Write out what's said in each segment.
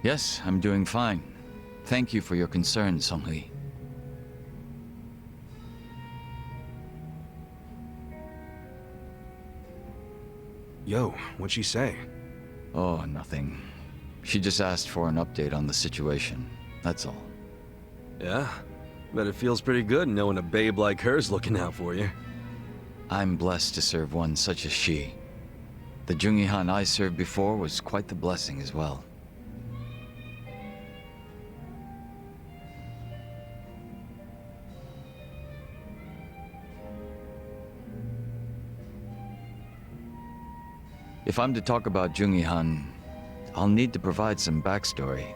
Yes, I'm doing fine. Thank you for your concern, Song-Hui. Yo, what'd she say? Oh, nothing. She just asked for an update on the situation. That's all. Yeah? Bet it feels pretty good knowing a babe like her's looking out for you. I'm blessed to serve one such as she. The Jungi-Han I served before was quite the blessing as well. If I'm to talk about Jungi-Han, I'll need to provide some backstory.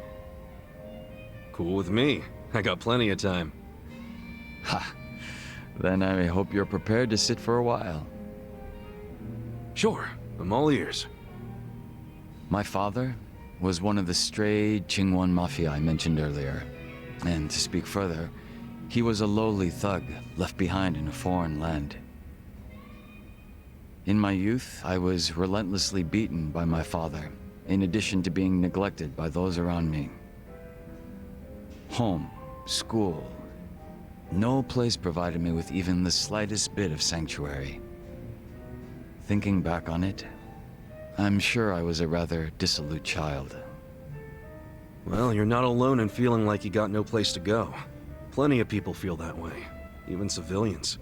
Cool with me. I got plenty of time. Ha! Then I hope you're prepared to sit for a while. Sure, I'm all ears. My father was one of the stray Qingwan Mafia I mentioned earlier. And to speak further, he was a lowly thug left behind in a foreign land. In my youth, I was relentlessly beaten by my father, in addition to being neglected by those around me. Home, school, no place provided me with even the slightest bit of sanctuary. Thinking back on it, I'm sure I was a rather dissolute child. Well, you're not alone in feeling like you got no place to go. Plenty of people feel that way, even civilians.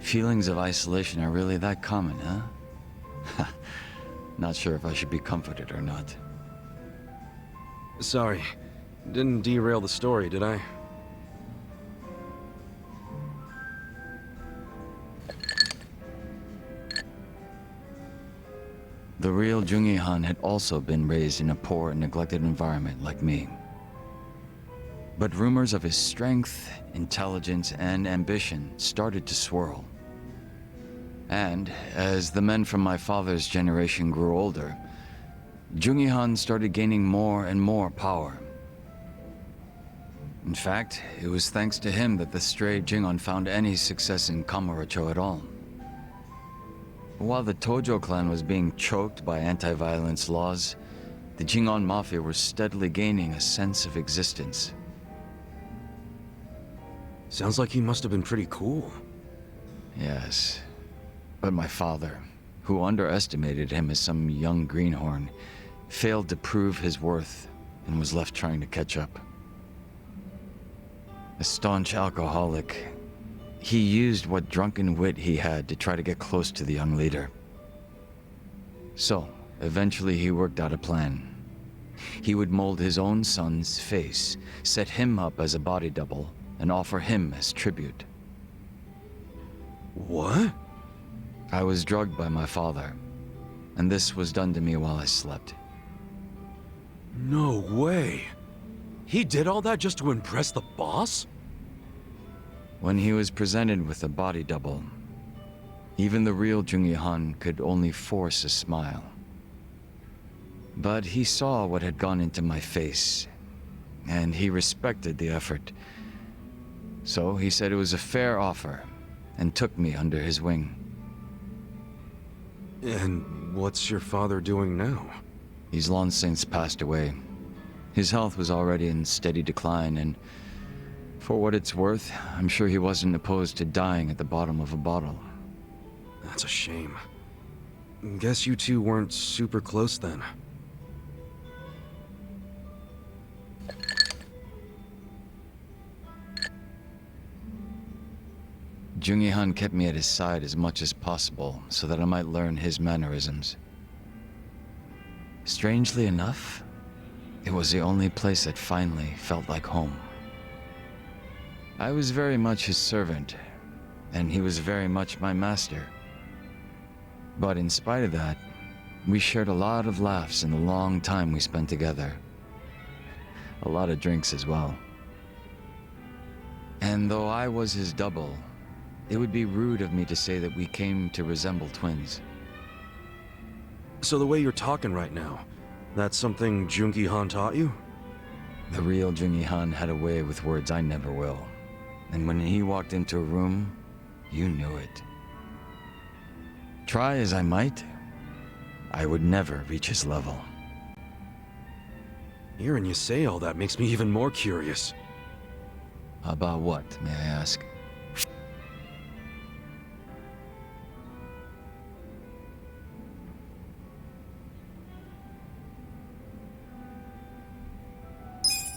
Feelings of isolation are really that common, huh? Not sure if I should be comforted or not. Sorry, didn't derail the story, did I? The real Jungi-Han had also been raised in a poor and neglected environment like me. But rumors of his strength, intelligence, and ambition started to swirl. And as the men from my father's generation grew older, Jungi-Han started gaining more and more power. In fact, it was thanks to him that the stray Jingon found any success in Kamurocho at all. While the Tojo clan was being choked by anti-violence laws, the Jingon Mafia were steadily gaining a sense of existence. Sounds like he must have been pretty cool. Yes, but my father, who underestimated him as some young greenhorn, failed to prove his worth and was left trying to catch up. A staunch alcoholic, he used what drunken wit he had to try to get close to the young leader. So, eventually he worked out a plan. He would mold his own son's face, set him up as a body double, and offer him as tribute. What? I was drugged by my father, and this was done to me while I slept. No way. He did all that just to impress the boss? When he was presented with a body double, even the real Jungi-Han could only force a smile. But he saw what had gone into my face, and he respected the effort. So he said it was a fair offer, and took me under his wing. And what's your father doing now? He's long since passed away. His health was already in steady decline, and for what it's worth, I'm sure he wasn't opposed to dying at the bottom of a bottle. That's a shame. Guess you two weren't super close then. Jungi-Han kept me at his side as much as possible so that I might learn his mannerisms. Strangely enough, it was the only place that finally felt like home. I was very much his servant, and he was very much my master. But in spite of that, we shared a lot of laughs in the long time we spent together. A lot of drinks as well. And though I was his double, it would be rude of me to say that we came to resemble twins. So the way you're talking right now, that's something Jungi-Han taught you? The real Jungi-Han had a way with words I never will. And when he walked into a room, you knew it. Try as I might, I would never reach his level. Hearing you say all that makes me even more curious. About what, may I ask?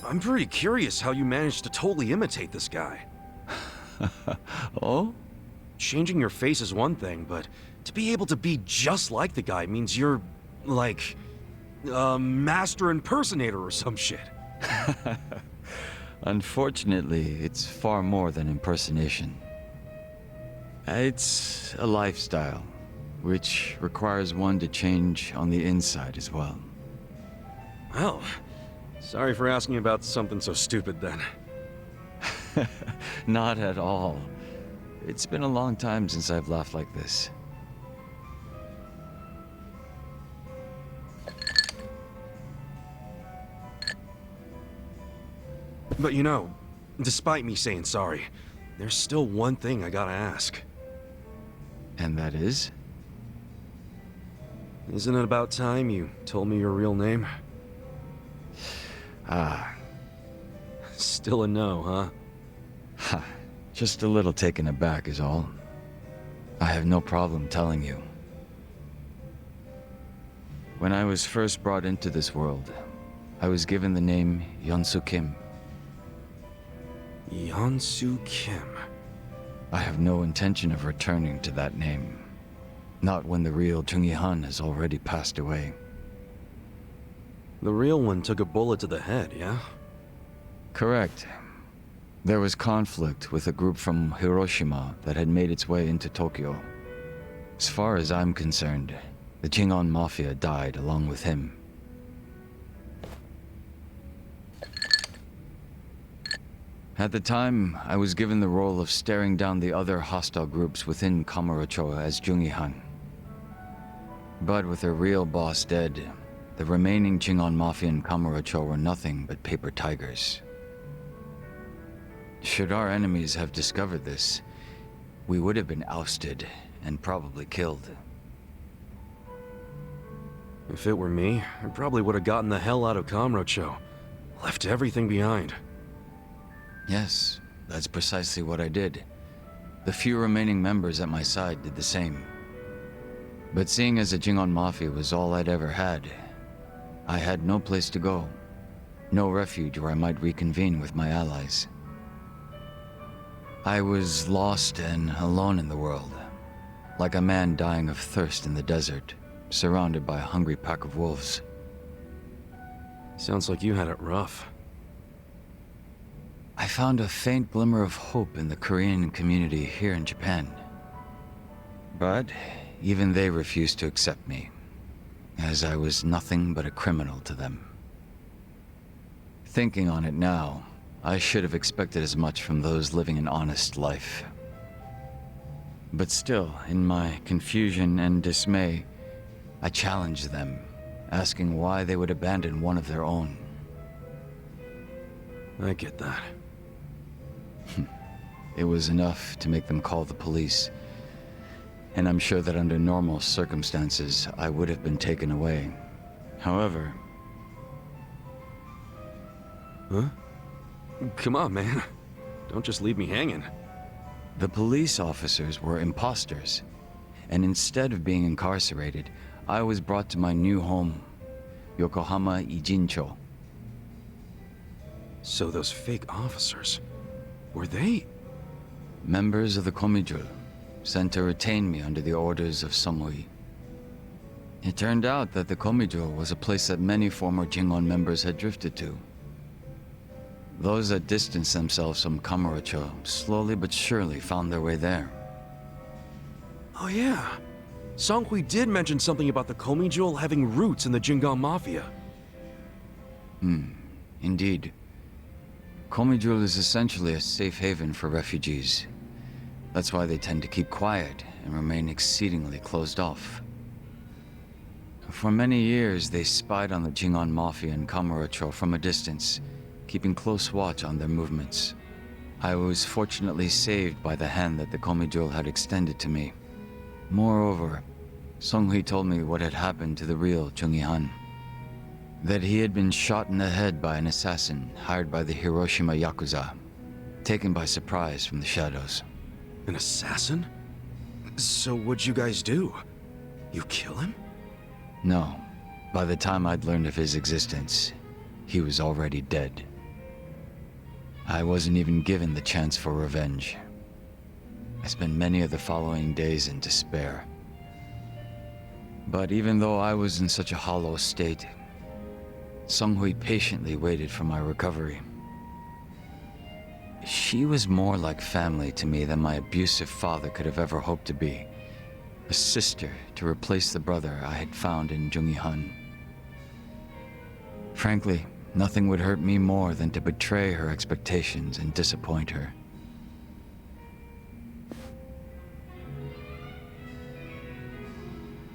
I'm pretty curious how you managed to totally imitate this guy. Oh? Changing your face is one thing, but to be able to be just like the guy means you're, like, a master impersonator or some shit. Unfortunately, it's far more than impersonation. It's a lifestyle, which requires one to change on the inside as well. Well, sorry for asking about something so stupid then. Not at all. It's been a long time since I've laughed like this. But you know, despite me saying sorry, there's still one thing I gotta ask. And that is? Isn't it about time you told me your real name? Ah. Still a no, huh? Ha. Just a little taken aback is all. I have no problem telling you. When I was first brought into this world, I was given the name Yeonsu Kim. Yeonsu Kim. I have no intention of returning to that name. Not when the real Jungi Han has already passed away. The real one took a bullet to the head, yeah? Correct. There was conflict with a group from Hiroshima that had made its way into Tokyo. As far as I'm concerned, the Jingon Mafia died along with him. At the time, I was given the role of staring down the other hostile groups within Kamurocho as Jungi Han. But with their real boss dead, the remaining Jingon Mafia in Kamurocho were nothing but paper tigers. Should our enemies have discovered this, we would have been ousted and probably killed. If it were me, I probably would have gotten the hell out of Kamurocho. Left everything behind. Yes, that's precisely what I did. The few remaining members at my side did the same. But seeing as the Jingon Mafia was all I'd ever had, I had no place to go. No refuge where I might reconvene with my allies. I was lost and alone in the world, like a man dying of thirst in the desert, surrounded by a hungry pack of wolves. Sounds like you had it rough. I found a faint glimmer of hope in the Korean community here in Japan. But even they refused to accept me, as I was nothing but a criminal to them. Thinking on it now, I should have expected as much from those living an honest life. But still, in my confusion and dismay, I challenged them, asking why they would abandon one of their own. I get that. It was enough to make them call the police. And I'm sure that under normal circumstances, I would have been taken away. However... Huh? Come on, man. Don't just leave me hanging. The police officers were imposters. And instead of being incarcerated, I was brought to my new home, Yokohama Ijincho. So those fake officers, were they? Members of the Komijul, sent to retain me under the orders of Samui. It turned out that the Komijul was a place that many former Jingon members had drifted to. Those that distanced themselves from Kamurocho slowly but surely found their way there. Oh yeah. Songhui did mention something about the Komijul having roots in the Jingon Mafia. Indeed. Komijul is essentially a safe haven for refugees. That's why they tend to keep quiet and remain exceedingly closed off. For many years, they spied on the Jingon Mafia in Kamurocho from a distance, keeping close watch on their movements. I was fortunately saved by the hand that the Komijul had extended to me. Moreover, Songhui told me what had happened to the real Jungi Han. That he had been shot in the head by an assassin hired by the Hiroshima Yakuza, taken by surprise from the shadows. An assassin? So what'd you guys do? You kill him? No. By the time I'd learned of his existence, he was already dead. I wasn't even given the chance for revenge. I spent many of the following days in despair. But even though I was in such a hollow state, Sunghui patiently waited for my recovery. She was more like family to me than my abusive father could have ever hoped to be. A sister to replace the brother I had found in Jungi-han. Frankly, nothing would hurt me more than to betray her expectations and disappoint her.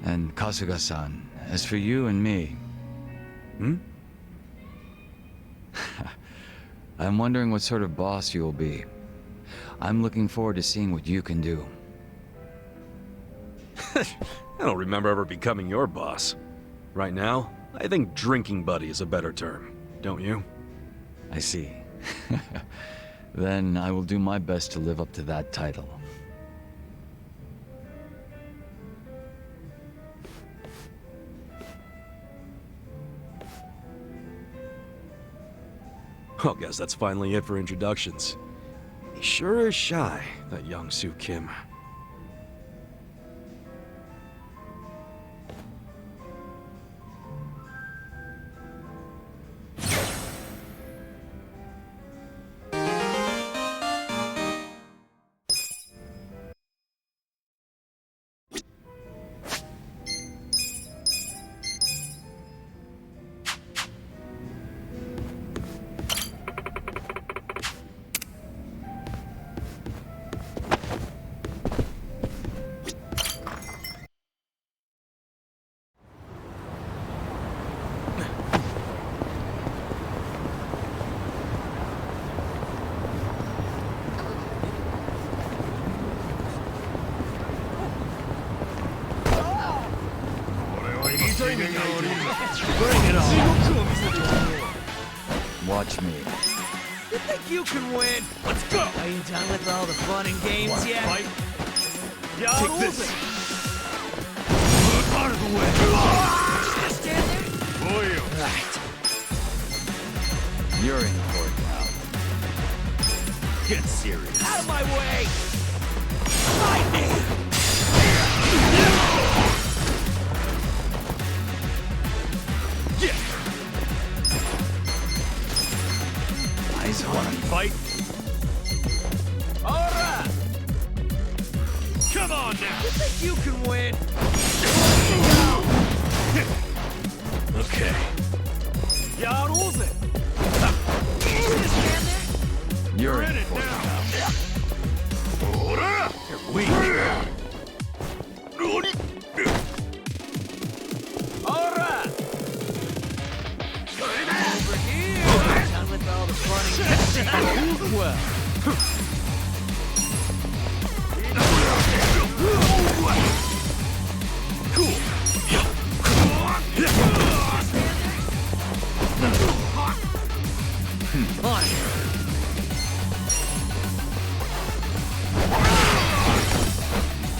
And Kasuga-san, as for you and me... I'm wondering what sort of boss you'll be. I'm looking forward to seeing what you can do. I don't remember ever becoming your boss. Right now, I think drinking buddy is a better term, don't you? I see. Then I will do my best to live up to that title. Well, guess that's finally it for introductions. He sure is shy, that young Soo Kim. Watch me. You think you can win? Let's go! Are you done with all the fun and games yet? Take this! Out of the way! Stand there? Right. You're in court now. Get serious. Out of my way! Fight me! Eyes on him. Fight! Alright! Come on now! You think you can win? Okay. Yakuza! Stand there? You're in it court now. now. You're weak. Alright! Over here! Done with all the fun and games. Well.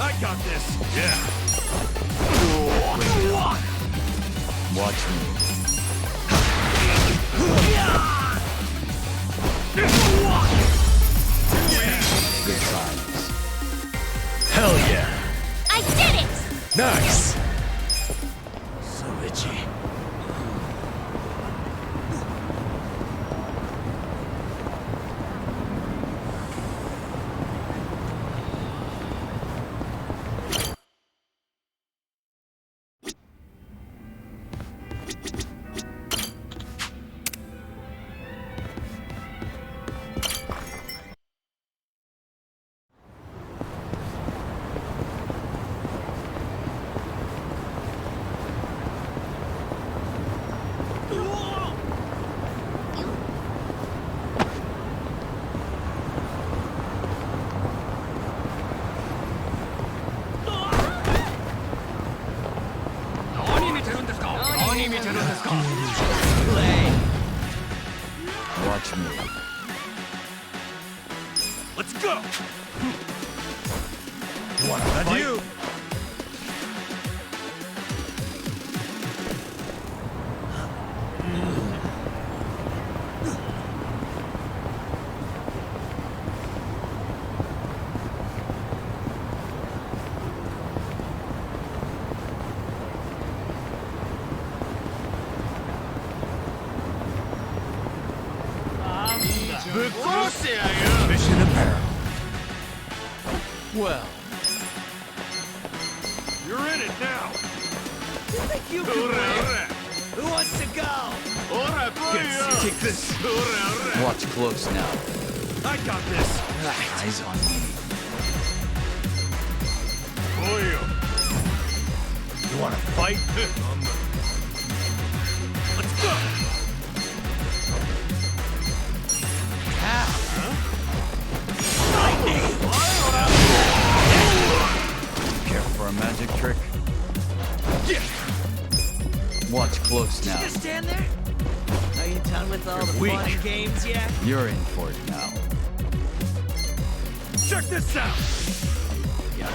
I got this. Yeah. Watch me. Good times. Hell yeah. I did it! Nice. So itchy. Play. Watch me. Let's go! You wanna fight? You! Mission apparent. Well, You're in it now! you think you can win? Who wants to go? Take this! Watch close now. I got this! Eyes on me. You wanna fight? Let's go! Care for a magic trick? Yeah! Watch close now. Just stand there? Are you done with all the fun weak. and games yet? You're in for it now. Check this out! Yeah.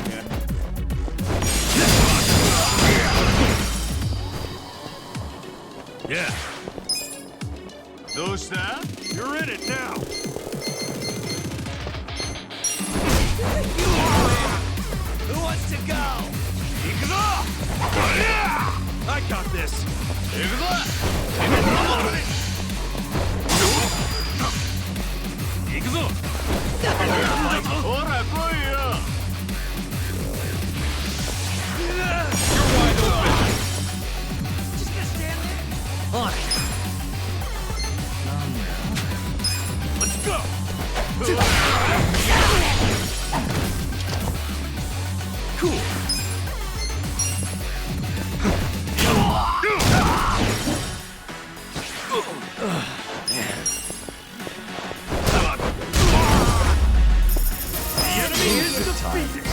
You're in it now! You think you can win? Who wants to go? I got this! Just gonna stand there? On it. Let's go! Cool! The enemy is defeated!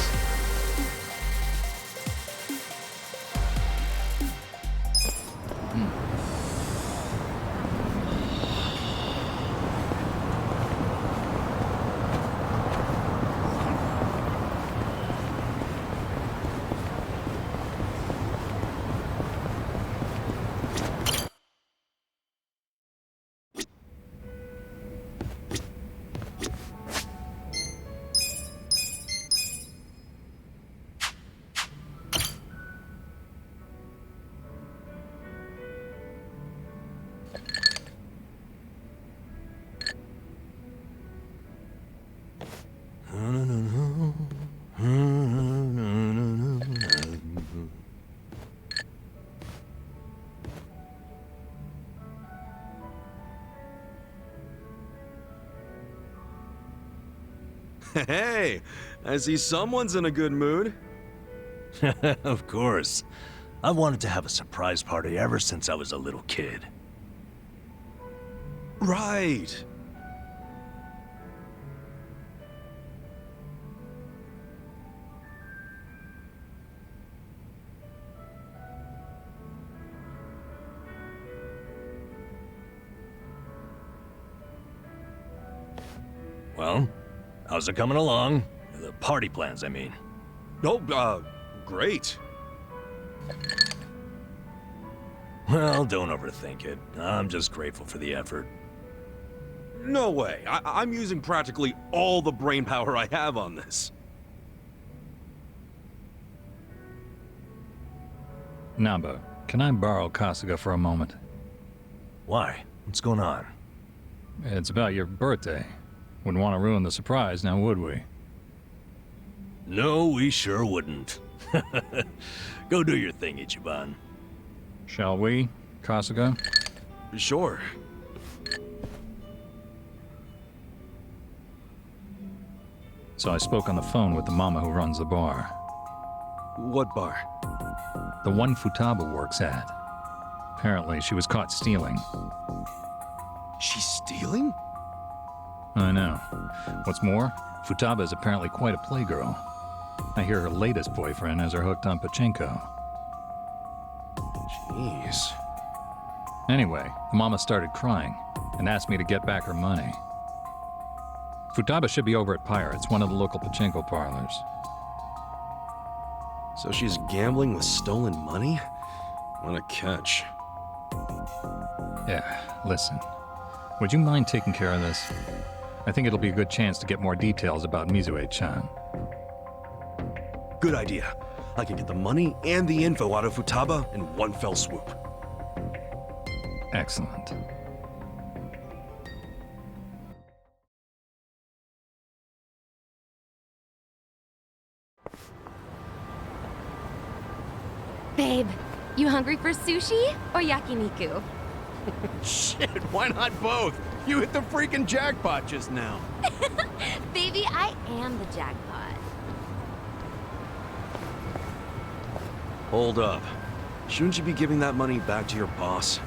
Hey, I see someone's in a good mood. Of course. I wanted to have a surprise party ever since I was a little kid. Right. Well, how's it coming along? The party plans, I mean. Oh, great. Well, don't overthink it. I'm just grateful for the effort. No way. I'm using practically all the brain power I have on this. Naba, can I borrow Kasuga for a moment? Why? What's going on? It's about your birthday. Wouldn't want to ruin the surprise, now would we? No, we sure wouldn't. Go do your thing, Ichiban. Shall we, Kasuga? Sure. So I spoke on the phone with the mama who runs the bar. What bar? The one Futaba works at. Apparently, she was caught stealing. She's stealing? I know. What's more, Futaba is apparently quite a playgirl. I hear her latest boyfriend has her hooked on pachinko. Jeez. Anyway, the mama started crying and asked me to get back her money. Futaba should be over at Pirates, one of the local pachinko parlors. So she's gambling with stolen money? What a catch. Yeah, listen. Would you mind taking care of this? I think it'll be a good chance to get more details about Mizue-chan. Good idea. I can get the money and the info out of Futaba in one fell swoop. Excellent. Babe, you hungry for sushi or yakiniku? Shit, why not both? You hit the freaking jackpot just now. Baby, I am the jackpot. Hold up. Shouldn't you be giving that money back to your boss?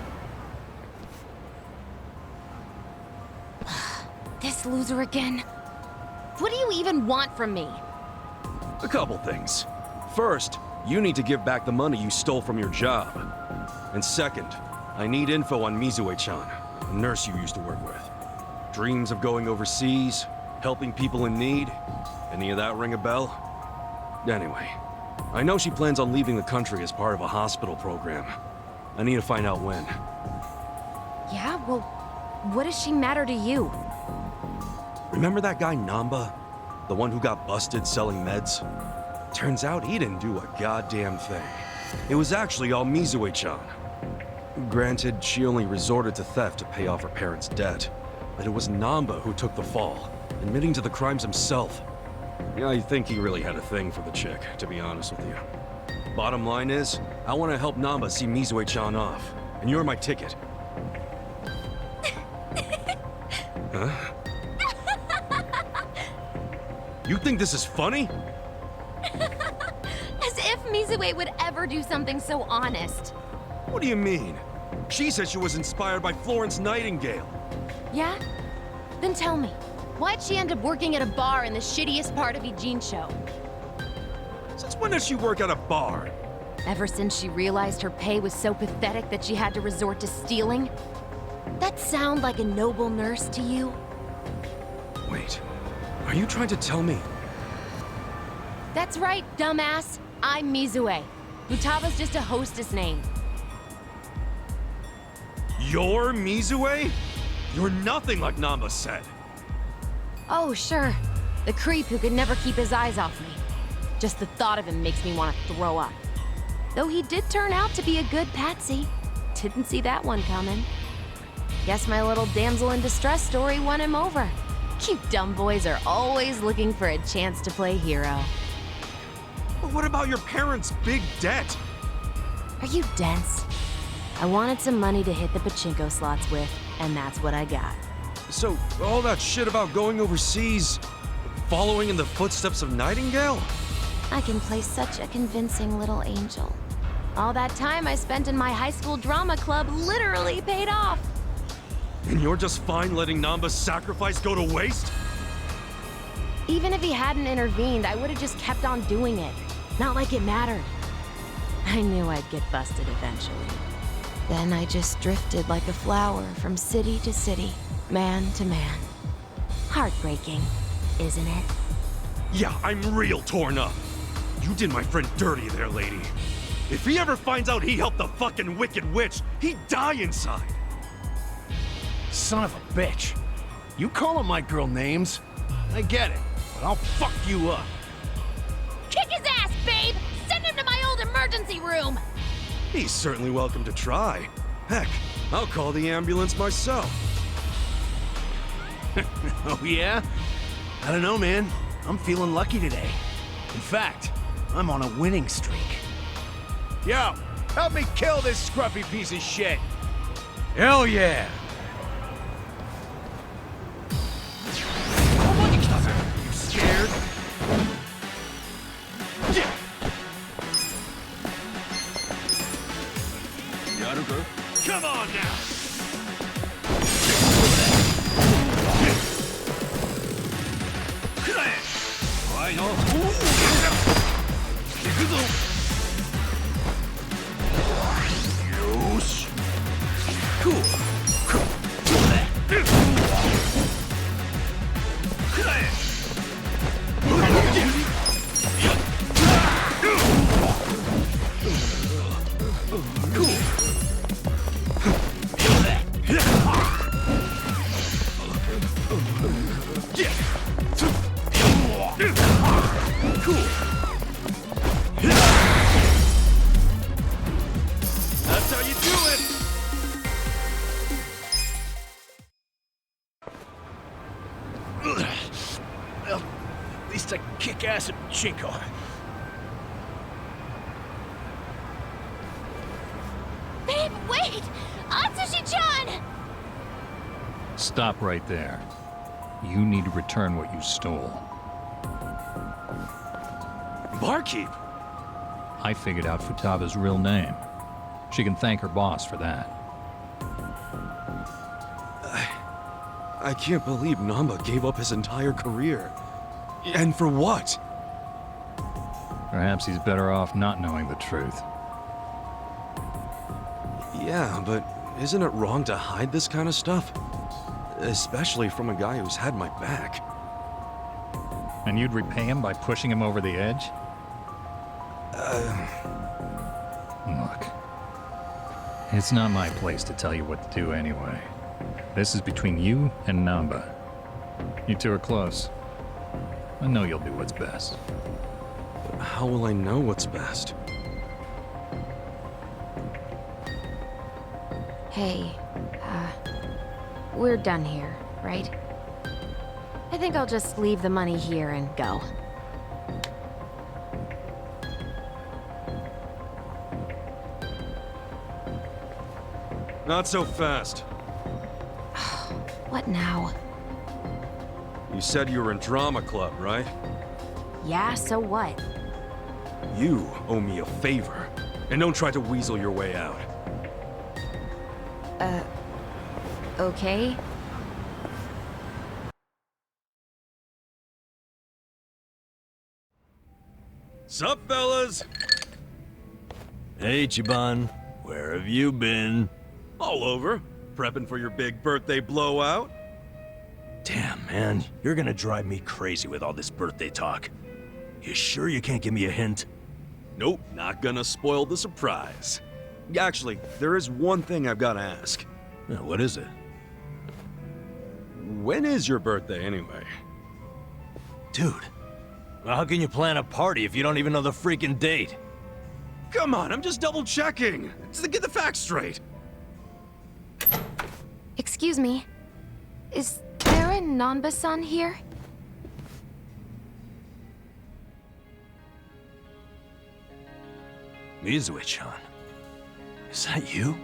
This loser again. What do you even want from me? A couple things. First, you need to give back the money you stole from your job. And second, I need info on Mizue-chan, a nurse you used to work with. Dreams of going overseas, helping people in need. Any of that ring a bell? Anyway, I know she plans on leaving the country as part of a hospital program. I need to find out when. Yeah, well, what does she matter to you? Remember that guy Namba? The one who got busted selling meds? Turns out he didn't do a goddamn thing. It was actually all Mizue-chan. Granted, she only resorted to theft to pay off her parents' debt. But it was Namba who took the fall, admitting to the crimes himself. Yeah, I think he really had a thing for the chick, to be honest with you. Bottom line is, I want to help Namba see Mizue-chan off. And you're my ticket. Huh? You think this is funny? As if Mizue would ever do something so honest. What do you mean? She said she was inspired by Florence Nightingale. Yeah? Then tell me, why'd she end up working at a bar in the shittiest part of Ijincho? Since when does she work at a bar? Ever since she realized her pay was so pathetic that she had to resort to stealing? That sound like a noble nurse to you? Wait, are you trying to tell me? That's right, dumbass. I'm Mizue. Futaba's just a hostess name. You're Mizue? You're nothing like Namba said. Oh, sure. The creep who could never keep his eyes off me. Just the thought of him makes me want to throw up. Though he did turn out to be a good patsy. Didn't see that one coming. Guess my little damsel in distress story won him over. You dumb boys are always looking for a chance to play hero. But what about your parents' big debt? Are you dense? I wanted some money to hit the pachinko slots with, and that's what I got. So, all that shit about going overseas, following in the footsteps of Nightingale? I can play such a convincing little angel. All that time I spent in my high school drama club literally paid off. And you're just fine letting Namba's sacrifice go to waste? Even if he hadn't intervened, I would have just kept on doing it. Not like it mattered. I knew I'd get busted eventually. Then I just drifted like a flower from city to city, man to man. Heartbreaking, isn't it? Yeah, I'm real torn up. You did my friend dirty there, lady. If he ever finds out he helped the fucking Wicked Witch, he'd die inside. Son of a bitch. You calling my girl names? I get it, but I'll fuck you up. Kick his ass, babe! Send him to my old emergency room! He's certainly welcome to try. Heck, I'll call the ambulance myself. Oh yeah? I don't know, man. I'm feeling lucky today. In fact, I'm on a winning streak. Yo, help me kill this scruffy piece of shit. Hell yeah! You scared? Come on now! pachinko. Babe, wait! Atsushi-chan! Stop right there. You need to return what you stole. Barkeep! I figured out Futaba's real name. She can thank her boss for that. I can't believe Namba gave up his entire career. And for what? Perhaps he's better off not knowing the truth. Yeah, but isn't it wrong to hide this kind of stuff? Especially from a guy who's had my back. And you'd repay him by pushing him over the edge? Look, it's not my place to tell you what to do anyway. This is between you and Namba. You two are close. I know you'll do what's best. How will I know what's best? Hey, we're done here, right? I think I'll just leave the money here and go. Not so fast. What now? You said you were in drama club, right? Yeah, so what? You owe me a favor. And don't try to weasel your way out. Okay? Sup, fellas? Hey, Chiban. Where have you been? All over. Prepping for your big birthday blowout? Damn, man. You're gonna drive me crazy with all this birthday talk. You sure you can't give me a hint? Nope, not gonna spoil the surprise. Actually, there is one thing I've gotta ask. What is it? When is your birthday, anyway? Dude, well, how can you plan a party if you don't even know the freaking date? Come on, I'm just double-checking. Just to get the facts straight. Excuse me. Is there a Nanba-san here? Mizue-chan. Is that you?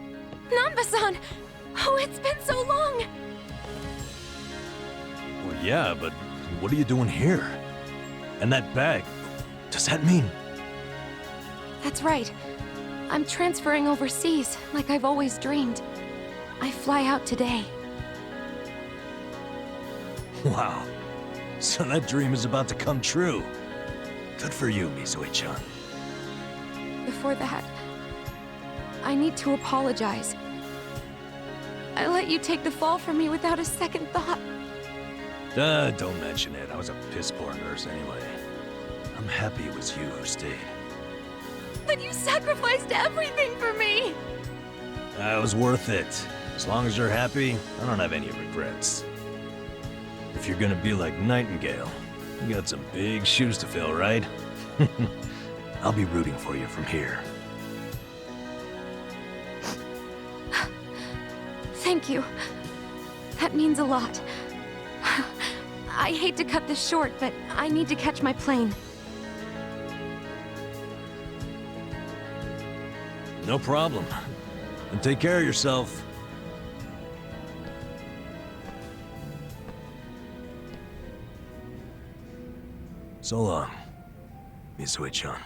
Nanba-san! Oh, it's been so long! Well, yeah, but what are you doing here? And that bag, does that mean? That's right. I'm transferring overseas, like I've always dreamed. I fly out today. Wow. So that dream is about to come true. Good for you, Mizue-chan. Before that, I need to apologize. I let you take the fall from me without a second thought. Don't mention it. I was a piss-poor nurse anyway. I'm happy it was you who stayed. But you sacrificed everything for me! That was worth it. As long as you're happy, I don't have any regrets. If you're gonna be like Nightingale, you got some big shoes to fill, right? I'll be rooting for you from here. Thank you. That means a lot. I hate to cut this short, but I need to catch my plane. No problem. And take care of yourself. So long, Mizue-chan.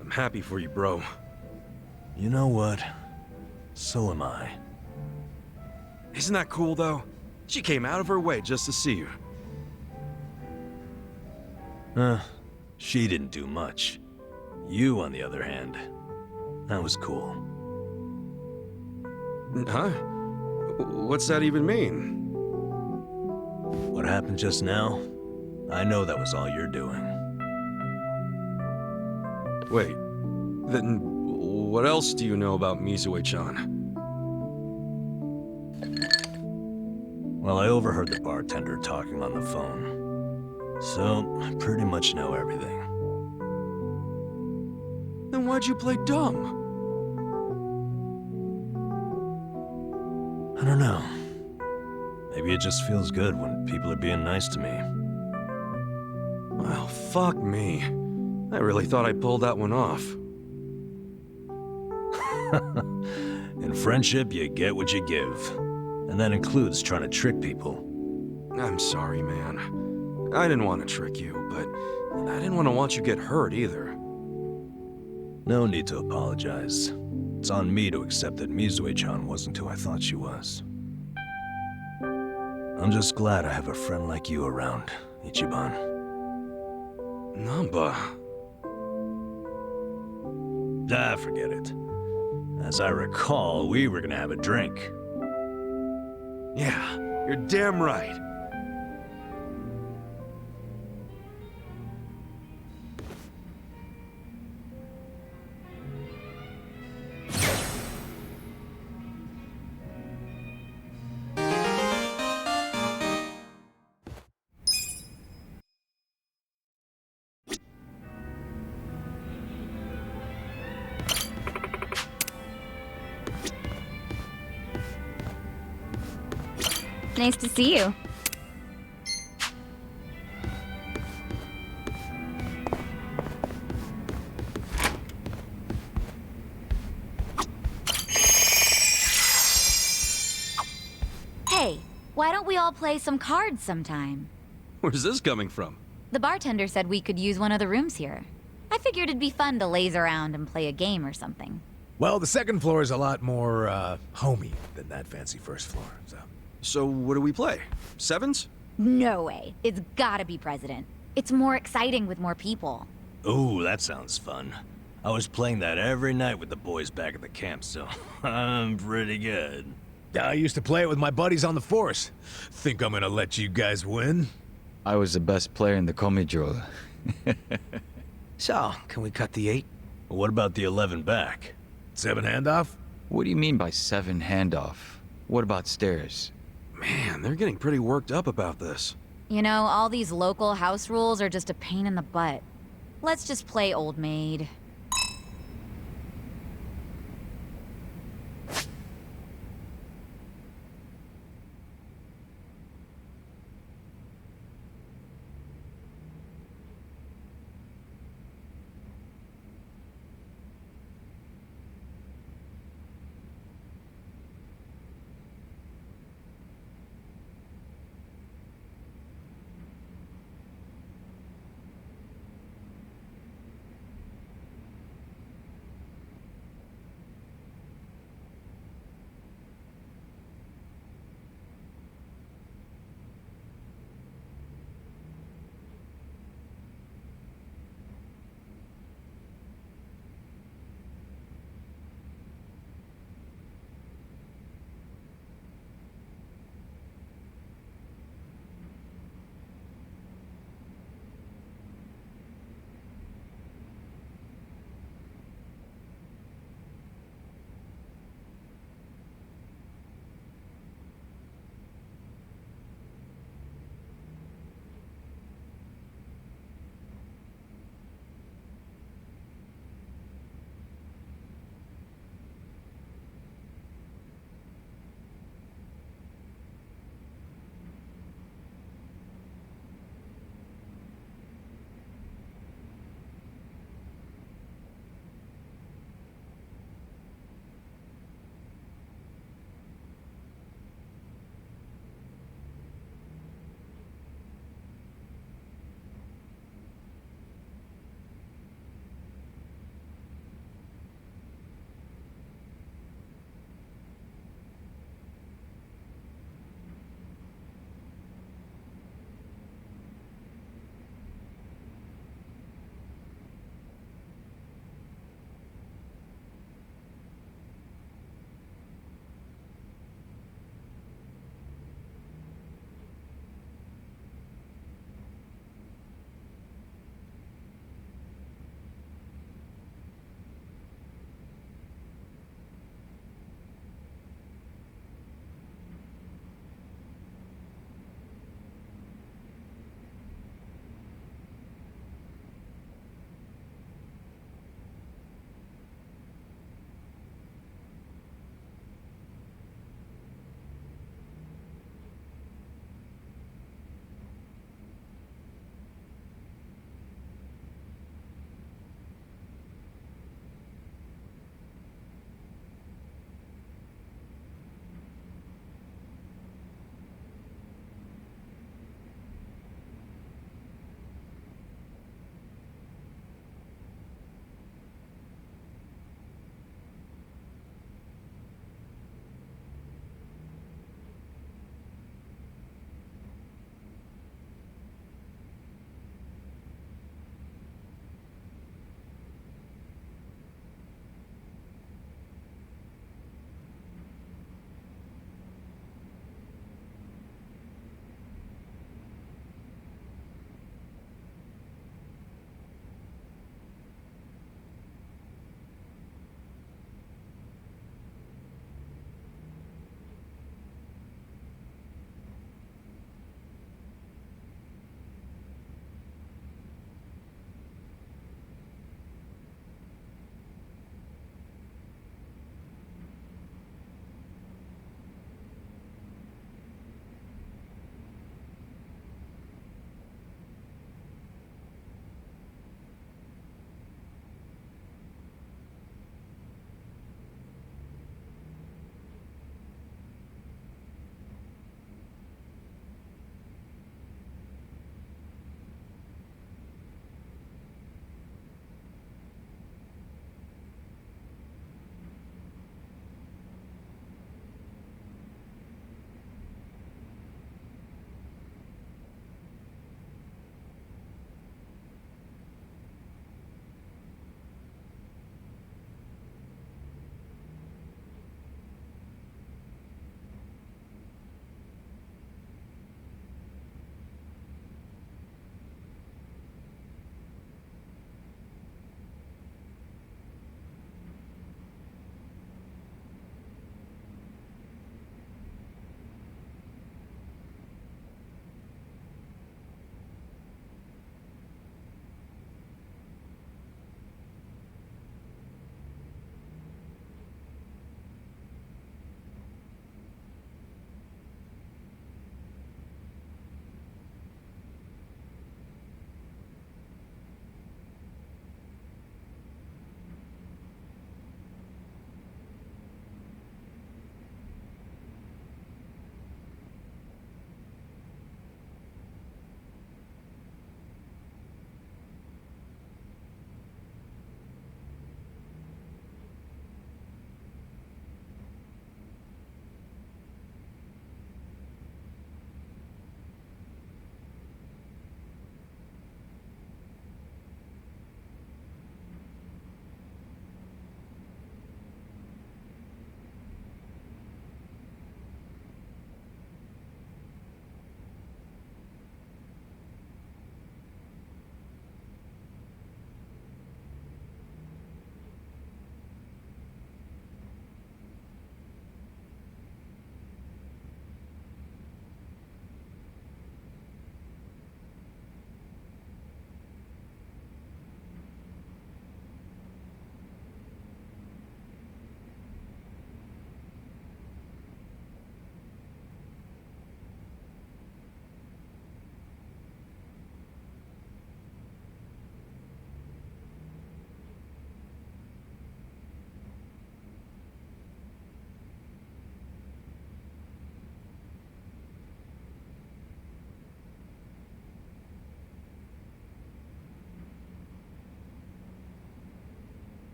I'm happy for you, bro. You know what? So am I. Isn't that cool, though? She came out of her way just to see you. She didn't do much. You, on the other hand, that was cool. Huh? What's that even mean? What happened just now? I know that was all you're doing. Wait, then what else do you know about Mizue-chan? Well, I overheard the bartender talking on the phone. So, I pretty much know everything. Then why'd you play dumb? I don't know. Maybe it just feels good when people are being nice to me. Well, fuck me. I really thought I pulled that one off. In friendship, you get what you give. And that includes trying to trick people. I'm sorry, man. I didn't want to trick you, but I didn't want you get hurt either. No need to apologize. It's on me to accept that Mizue-chan wasn't who I thought she was. I'm just glad I have a friend like you around, Ichiban. Namba. Ah, forget it. As I recall, we were gonna have a drink. Yeah, you're damn right. Nice to see you. Hey, why don't we all play some cards sometime? Where's this coming from? The bartender said we could use one of the rooms here. I figured it'd be fun to laze around and play a game or something. Well, the second floor is a lot more, homey than that fancy first floor, so... So what do we play? Sevens? No way. It's gotta be President. It's more exciting with more people. Ooh, that sounds fun. I was playing that every night with the boys back at the camp, so I'm pretty good. I used to play it with my buddies on the force. Think I'm gonna let you guys win? I was the best player in the Komijo. So, can we cut the 8? What about the 11 back? 7 handoff? What do you mean by 7 handoff? What about stairs? Man, they're getting pretty worked up about this. You know, all these local house rules are just a pain in the butt. Let's just play Old Maid.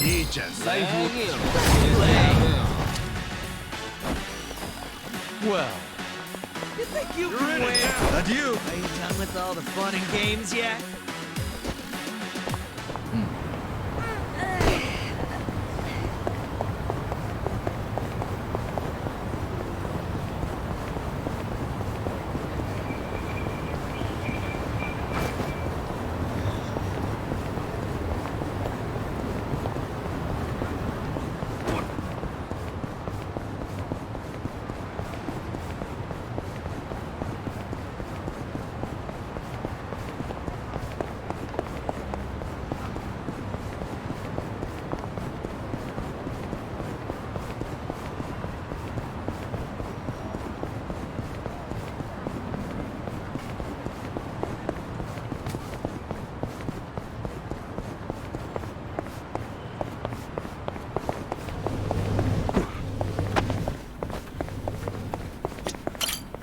兄ちゃん財布を Well, you think you can win? Adieu. Are you done with all the fun and games yet?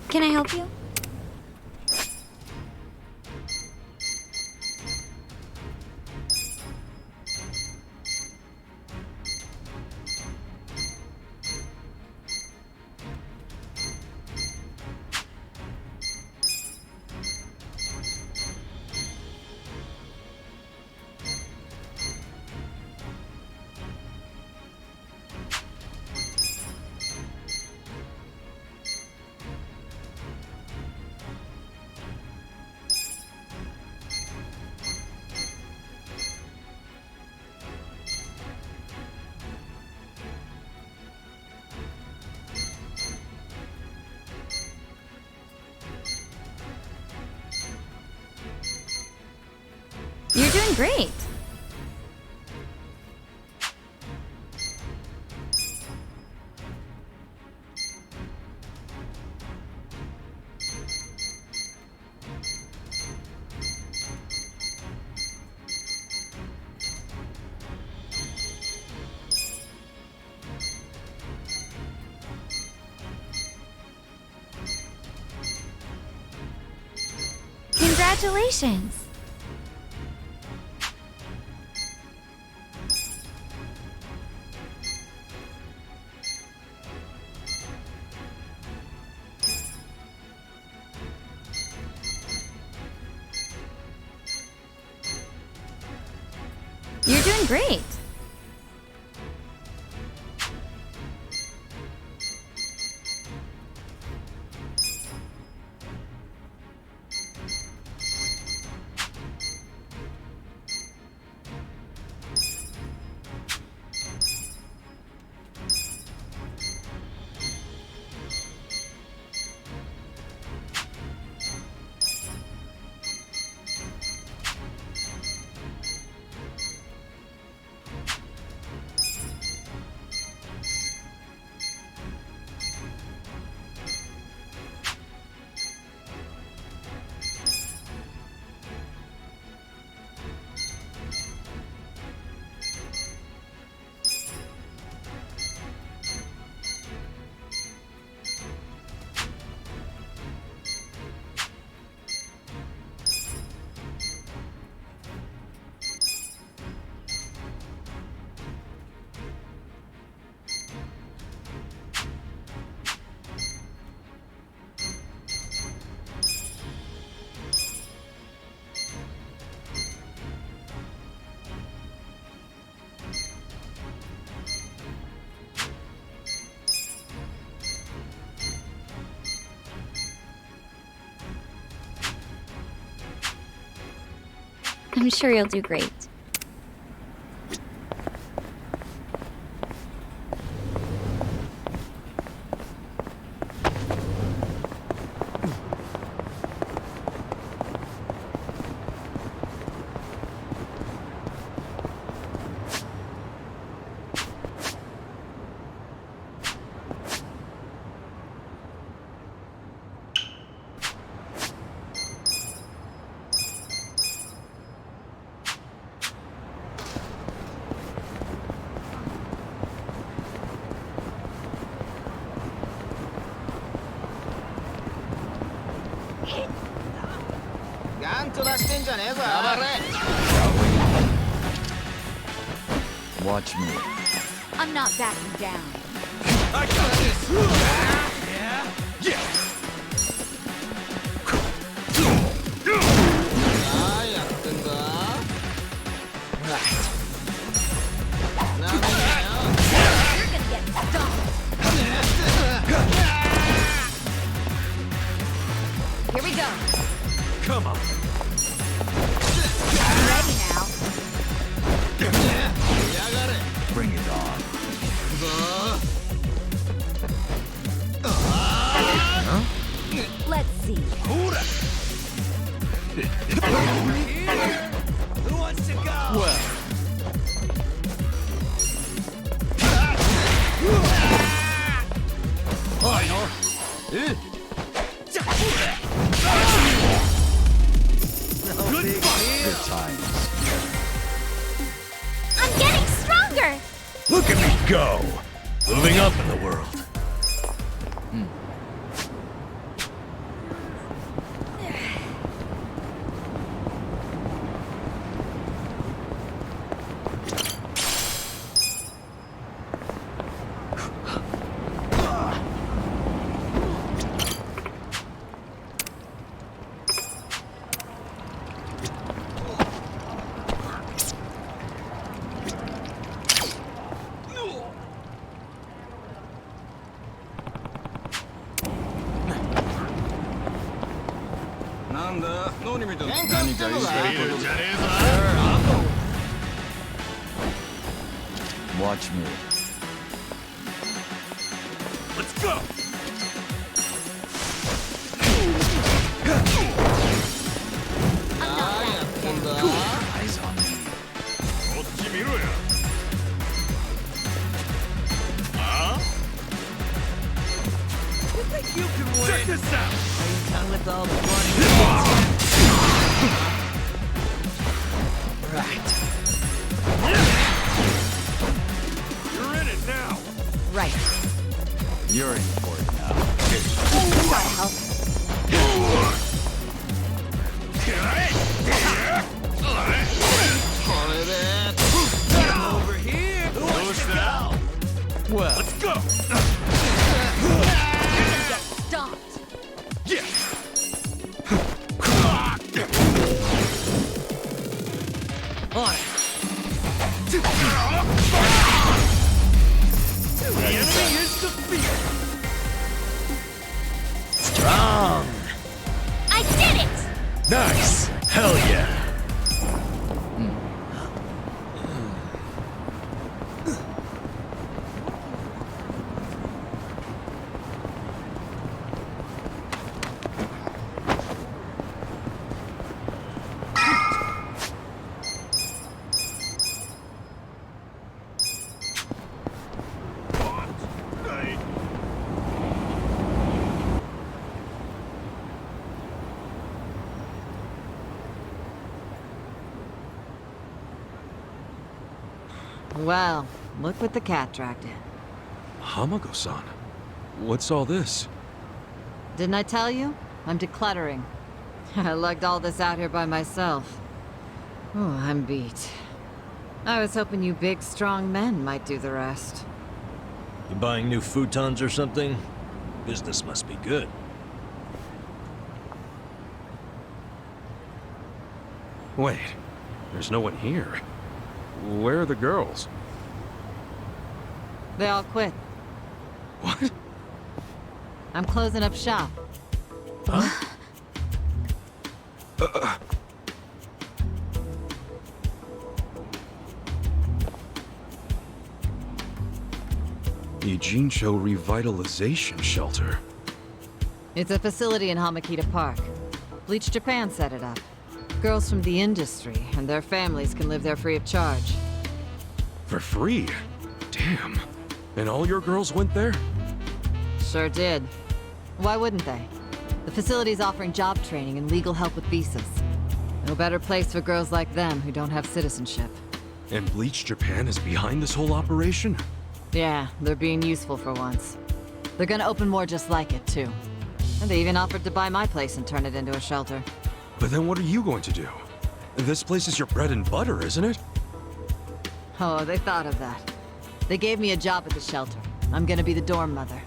Can I help you? You're doing great. Congratulations. You're doing great. I'm sure you'll do great. Watch me. I'm not backing down. I got this! Yeah? Yeah! You're gonna get stomped. Here we go. Come on. I'm ready now. Bring it on. Let's see. Who wants to go? Well, No big deal. Good times. I'm getting stronger! Look at me go! Moving up in the world. Watch me. let's go! Eyes on me. こっち見ろよ。You think you can win? Check this out! Are you done with all the fun and games? Right. You're in it now! Right. You're in for it now. That'll help. Over here. Who wants to go? Well, let's go! You're gonna get stomped. Yeah! On it. The enemy is defeated! Strong! I did it! Nice! Hell yeah! Well, look what the cat dragged in. Hamago-san, what's all this? Didn't I tell you? I'm decluttering. I lugged all this out here by myself. Oh, I'm beat. I was hoping you big, strong men might do the rest. You buying new futons or something? Business must be good. Wait, there's no one here. Where are the girls? They all quit. What? I'm closing up shop. Ijincho Revitalization Shelter. It's a facility in Hamakita Park. Bleach Japan set it up. Girls from the industry and their families can live there free of charge. For free? Damn. And all your girls went there? Sure did. Why wouldn't they? The facility's offering job training and legal help with visas. No better place for girls like them who don't have citizenship. And Bleach Japan is behind this whole operation? Yeah, they're being useful for once. They're gonna open more just like it, too. And they even offered to buy my place and turn it into a shelter. But then what are you going to do? This place is your bread and butter, isn't it? Oh, they thought of that. They gave me a job at the shelter. I'm gonna be the dorm mother.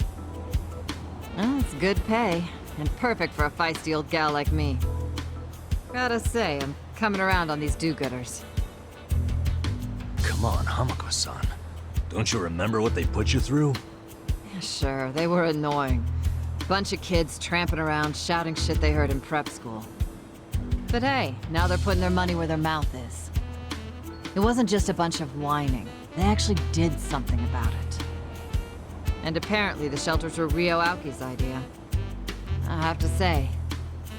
Well, it's good pay, and perfect for a feisty old gal like me. Gotta say, I'm coming around on these do-gooders. Come on, Hamako-san. Don't you remember what they put you through? Yeah, sure, they were annoying. Bunch of kids tramping around, shouting shit they heard in prep school. But hey, now they're putting their money where their mouth is. It wasn't just a bunch of whining. They actually did something about it. And apparently the shelters were Ryo Aoki's idea. I have to say,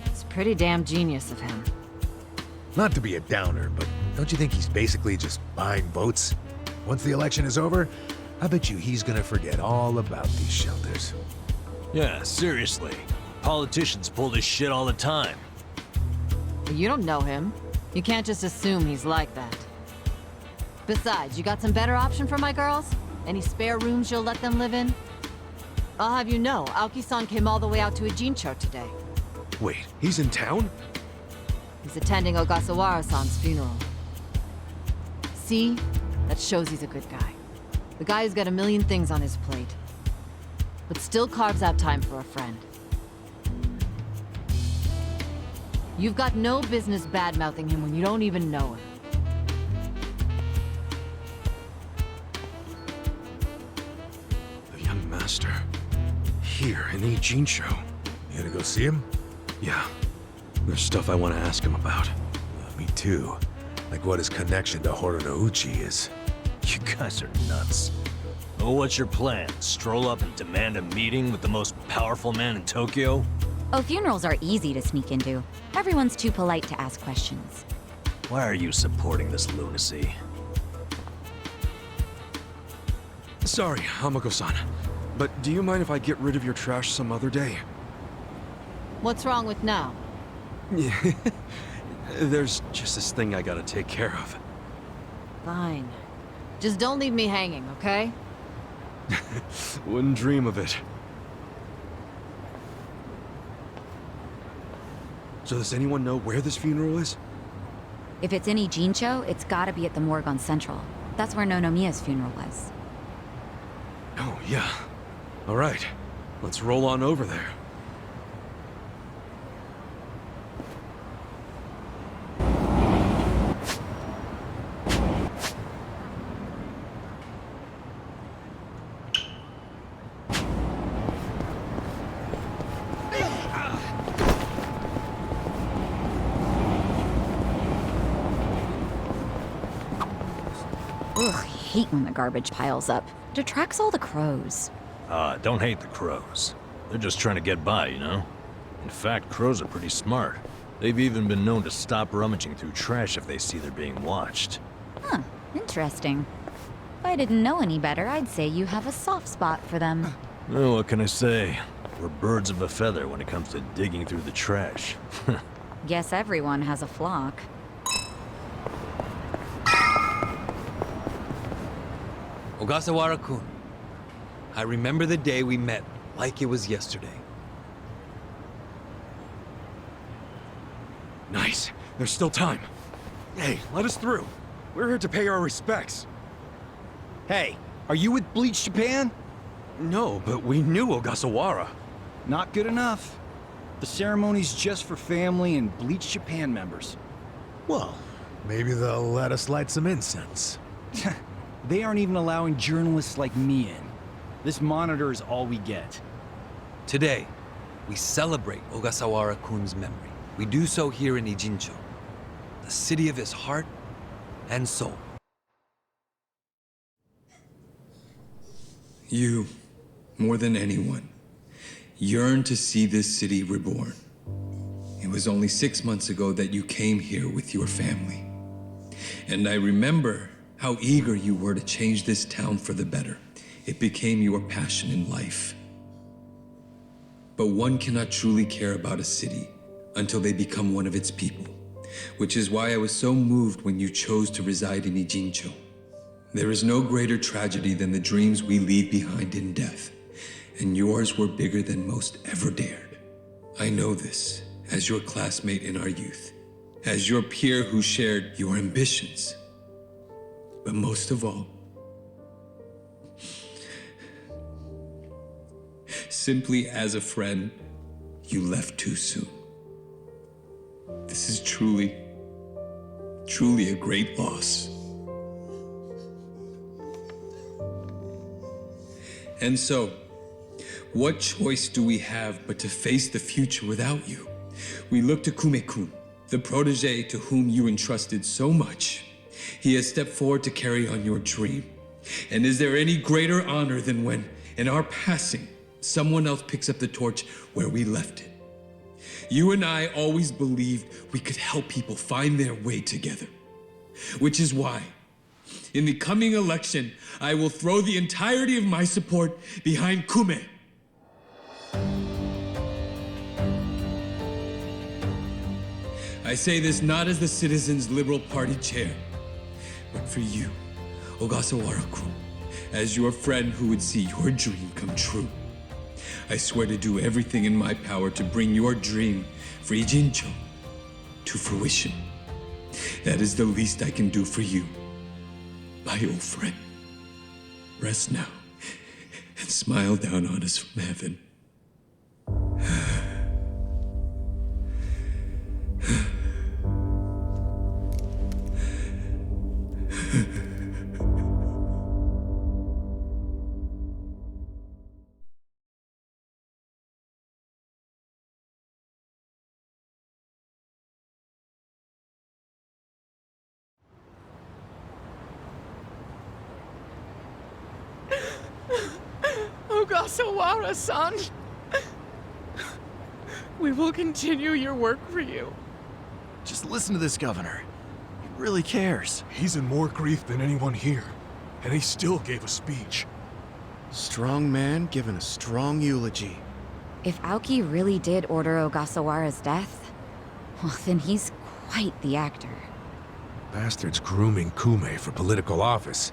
it's pretty damn genius of him. Not to be a downer, but don't you think he's basically just buying votes? Once the election is over, I bet you he's gonna forget all about these shelters. Yeah, seriously. Politicians pull this shit all the time. You don't know him. You can't just assume he's like that. Besides, you got some better option for my girls? Any spare rooms you'll let them live in? I'll have you know, Aoki-san came all the way out to Ijincho today. Wait, he's in town? He's attending Ogasawara-san's funeral. See? That shows he's a good guy. The guy who's got a million things on his plate, but still carves out time for a friend. You've got no business bad-mouthing him when you don't even know him. The young master. Here in Ijincho. You gonna go see him? Yeah. There's stuff I want to ask him about. Me too. Like what his connection to Horonouchi is. You guys are nuts. Oh, what's your plan? Stroll up and demand a meeting with the most powerful man in Tokyo? Oh, funerals are easy to sneak into. Everyone's too polite to ask questions. Why are you supporting this lunacy? Sorry, Hamako-san. But do you mind if I get rid of your trash some other day? What's wrong with now? Yeah. There's just this thing I gotta take care of. Fine. Just don't leave me hanging, okay? Wouldn't dream of it. So does anyone know where this funeral is? If it's in Ijincho, it's gotta be at the morgue on Central. That's where Nonomiya's funeral was. Oh, yeah. All right. Let's roll on over there. Ugh, I hate when the garbage piles up. It attracts all the crows. Don't hate the crows. They're just trying to get by, you know? In fact, crows are pretty smart. They've even been known to stop rummaging through trash if they see they're being watched. Huh, interesting. If I didn't know any better, I'd say you have a soft spot for them. Well, what can I say? We're birds of a feather when it comes to digging through the trash. Guess everyone has a flock. Ogasawara-kun, I remember the day we met like it was yesterday. Nice. There's still time. Hey, let us through. We're here to pay our respects. Hey, are you with Bleach Japan? No, but we knew Ogasawara. Not good enough. The ceremony's just for family and Bleach Japan members. Well, maybe they'll let us light some incense. They aren't even allowing journalists like me in. This monitor is all we get. Today, we celebrate Ogasawara-kun's memory. We do so here in Ijincho, the city of his heart and soul. You, more than anyone, yearn to see this city reborn. It was only 6 months ago that you came here with your family. And I remember how eager you were to change this town for the better. It became your passion in life. But one cannot truly care about a city until they become one of its people, which is why I was so moved when you chose to reside in Ijincho. There is no greater tragedy than the dreams we leave behind in death, and yours were bigger than most ever dared. I know this as your classmate in our youth, as your peer who shared your ambitions. But most of all, simply as a friend, you left too soon. This is truly a great loss. And so, what choice do we have but to face the future without you? We look to Kume-kun, the protege to whom you entrusted so much. He has stepped forward to carry on your dream. And is there any greater honor than when, in our passing, someone else picks up the torch where we left it? You and I always believed we could help people find their way together. Which is why, in the coming election, I will throw the entirety of my support behind Kume. I say this not as the Citizens Liberal Party chair, but for you, Ogasawara-kun, as your friend who would see your dream come true. I swear to do everything in my power to bring your dream for Ijincho to fruition. That is the least I can do for you, my old friend. Rest now and smile down on us from heaven. Ogasawara-san! We will continue your work for you. Just listen to this governor. He really cares. He's in more grief than anyone here, and he still gave a speech. Strong man giving a strong eulogy. If Aoki really did order Ogasawara's death, well, then he's quite the actor. Bastard's grooming Kume for political office.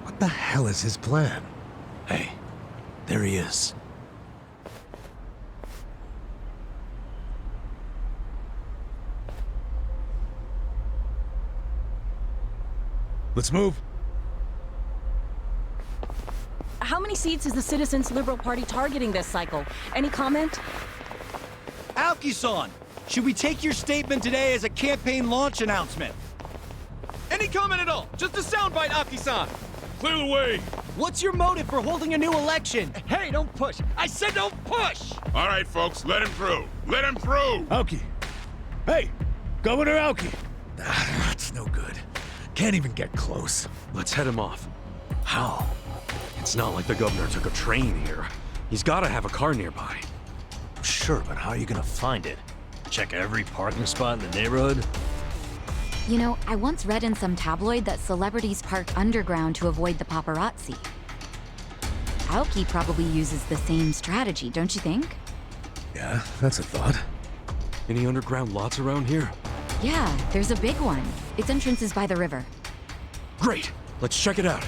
What the hell is his plan? Hey, there he is. Let's move. How many seats is the Citizens Liberal Party targeting this cycle? Any comment? Aoki-san, should we take your statement today as a campaign launch announcement? Any comment at all? Just a soundbite, Aoki-san! Clear the way! What's your motive for holding a new election? Hey, don't push! I said don't push! All right, folks, let him through. Let him through! Aoki. Hey, Governor Aoki. That's no good. Can't even get close. Let's head him off. How? It's not like the governor took a train here. He's gotta have a car nearby. Sure, but how are you gonna find it? Check every parking spot in the neighborhood? You know, I once read in some tabloid that celebrities park underground to avoid the paparazzi. Aoki probably uses the same strategy, don't you think? Yeah, that's a thought. Any underground lots around here? Yeah, there's a big one. Its entrance is by the river. Great! Let's check it out.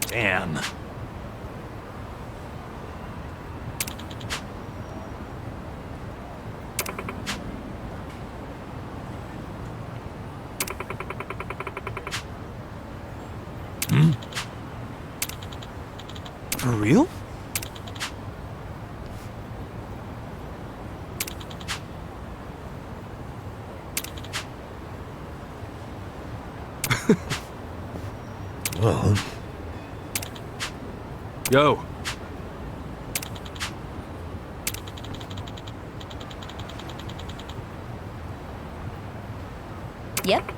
Damn. For real? Well, Yo. Yep.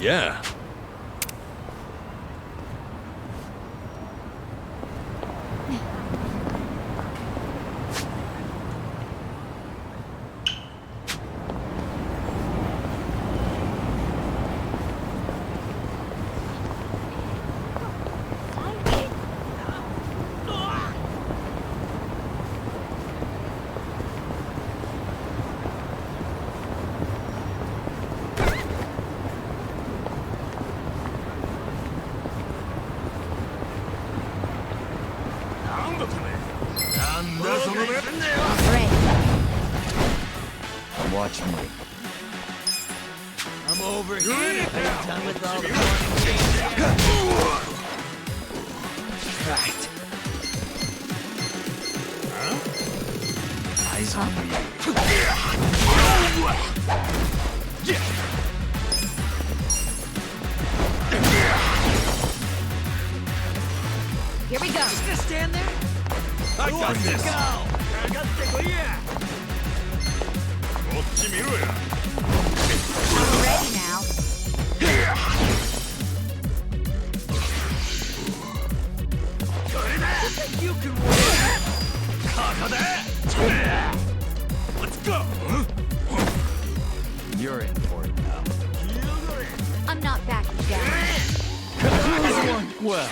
Yeah. Watch me. I'm over here. Are you done with all the morning games yet? Right. Eyes on me. Here we go. Just gonna stand there? I got this. Go. I got this. Yeah. I'm ready now. You can win. Let's go. You're in for it now. I'm not backing down. Well.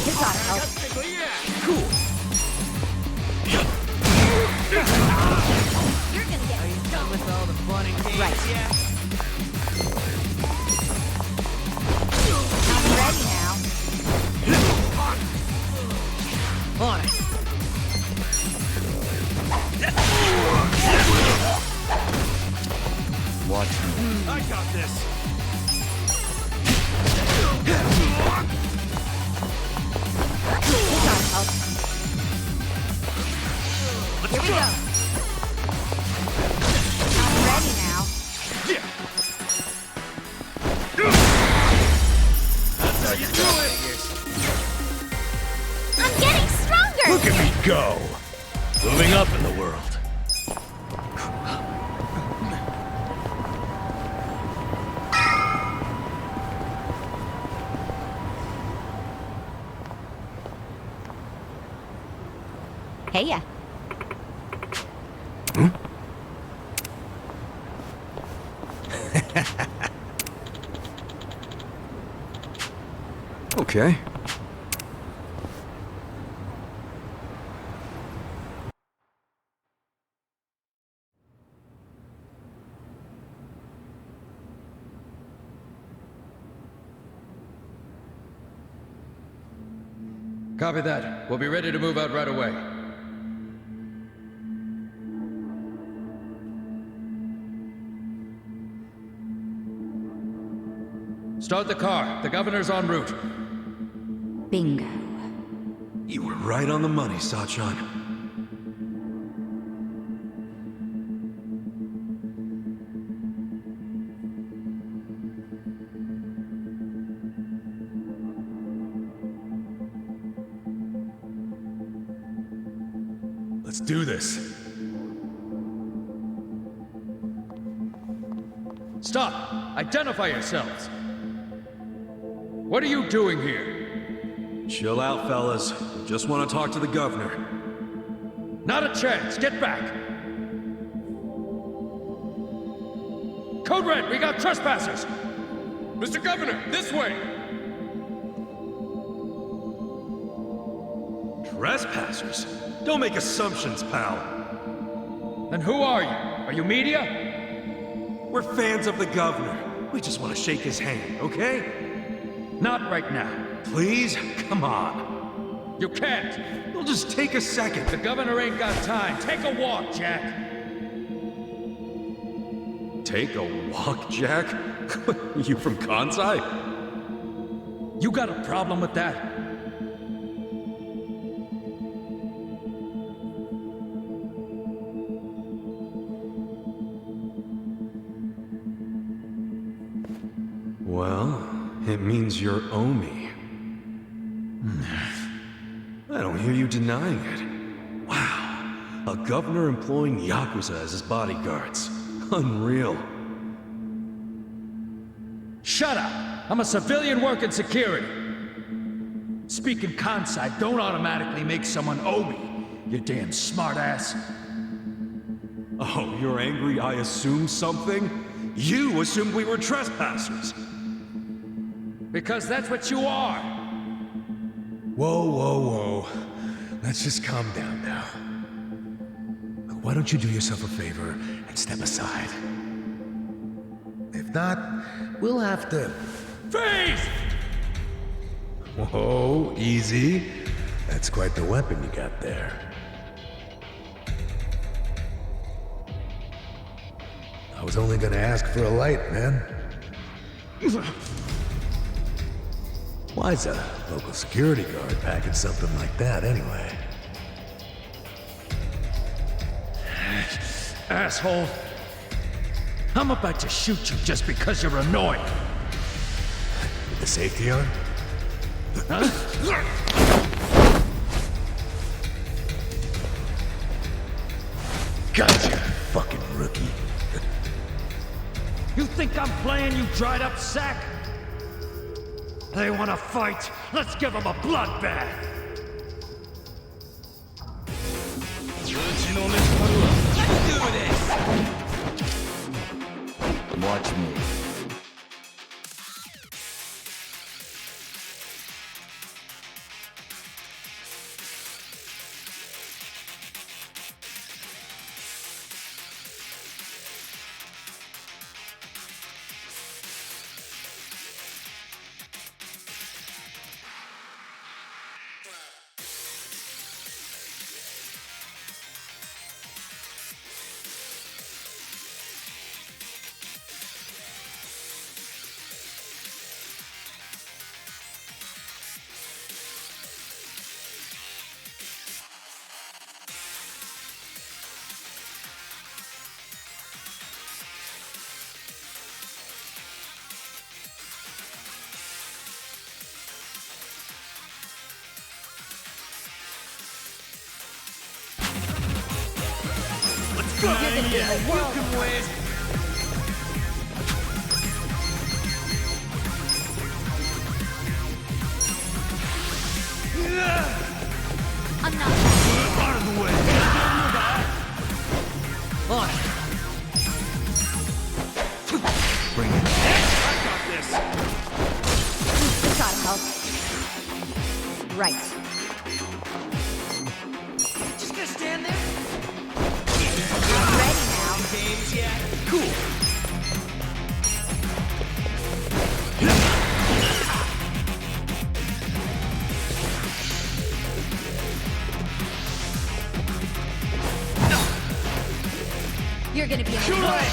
This ought to help. Cool. You're gonna get Are you done with all the fun and games Right. yet? I'm ready now. On it. Watch me. I got this. This ought to help. Here we go. I'm ready now. That's how you do it. I'm getting stronger! look at me go! Moving up in the world. Hey ya. Okay. Copy that. We'll be ready to move out right away. Start the car. The governor's en route. Bingo. You were right on the money, Sachan. Let's do this. Stop! Identify yourselves! What are you doing here? Chill out, fellas. Just want to talk to the governor. Not a chance! Get back! Code Red, we got trespassers! Mr. Governor, this way! Trespassers? Don't make assumptions, pal. Then who are you? Are you media? We're fans of the governor. We just want to shake his hand, okay? Not right now. Please? Come on. You can't. It'll just take a second. The governor ain't got time. Take a walk, Jack. Take a walk, Jack? You from Kansai? You got a problem with that? Well, it means you're Omi. I don't hear you denying it. Wow, a governor employing Yakuza as his bodyguards. Unreal. Shut up! I'm a civilian working security. Speaking Kansai don't automatically make someone Omi, you damn smartass. Oh, you're angry I assumed something? You assumed we were trespassers. Because that's what you are. Whoa, whoa, whoa. Let's just calm down now. Why don't you do yourself a favor and step aside? If not, we'll have to... Freeze! Whoa, easy. That's quite the weapon you got there. I was only gonna ask for a light, man. Why's a local security guard packing something like that, anyway? Asshole. I'm about to shoot you just because you're annoying. With the safety on? Huh? Gotcha, fucking rookie. You think I'm playing, you dried up sack? They want to fight. Let's give them a bloodbath. Watch me. You're gonna be the world. You can win. I'm not. Out of the way. On. Bring it. I got this. This ought to help. Right. Just gonna stand there? Ready now. Games yet? Cool. You're gonna be in Shoot away!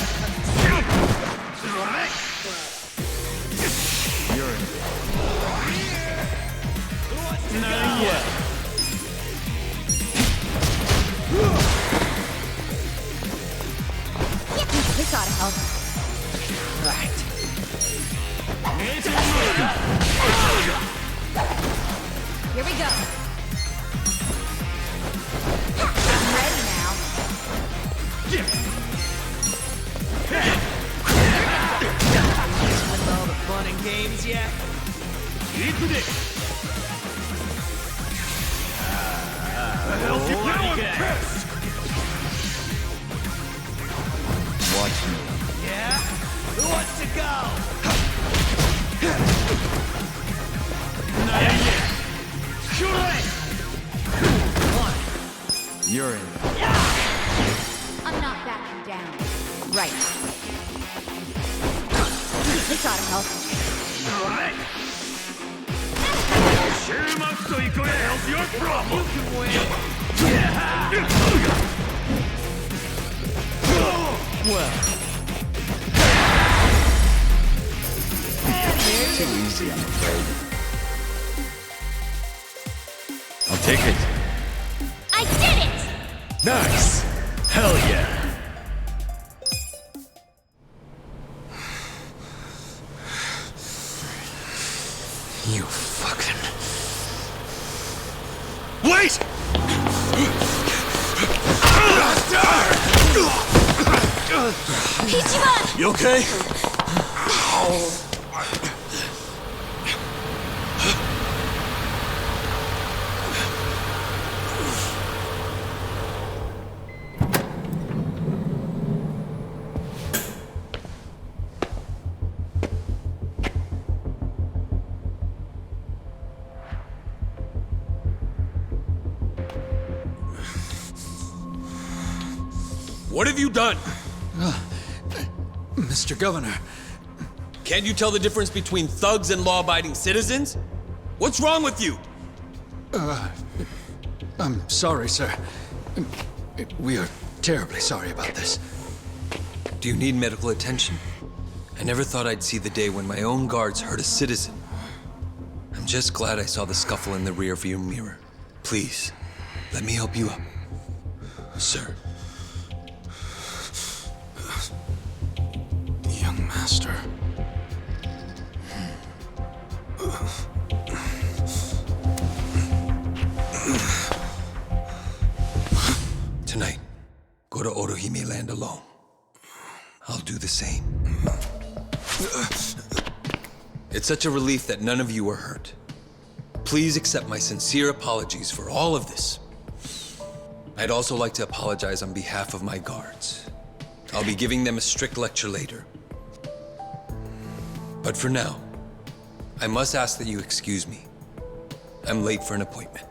You're in. Not yet. This ought to help. Right. Here we go. I'm ready now. With all the fun and games yet? Right. This ought to help. Cheer him up so you can help your problem. Too easy, I'm afraid. I'll take it. I did it! Nice! Hell yeah! You fucking... Wait! Ichiban! You okay? What have you done? Mr. Governor. Can't you tell the difference between thugs and law-abiding citizens? What's wrong with you? I'm sorry, sir. We are terribly sorry about this. Do you need medical attention? I never thought I'd see the day when my own guards hurt a citizen. I'm just glad I saw the scuffle in the rearview mirror. Please, let me help you up. Sir. Young master. Tonight, go to Orohime Land alone. I'll do the same. It's such a relief that none of you are hurt. Please accept my sincere apologies for all of this. I'd also like to apologize on behalf of my guards. I'll be giving them a strict lecture later. But for now, I must ask that you excuse me. I'm late for an appointment.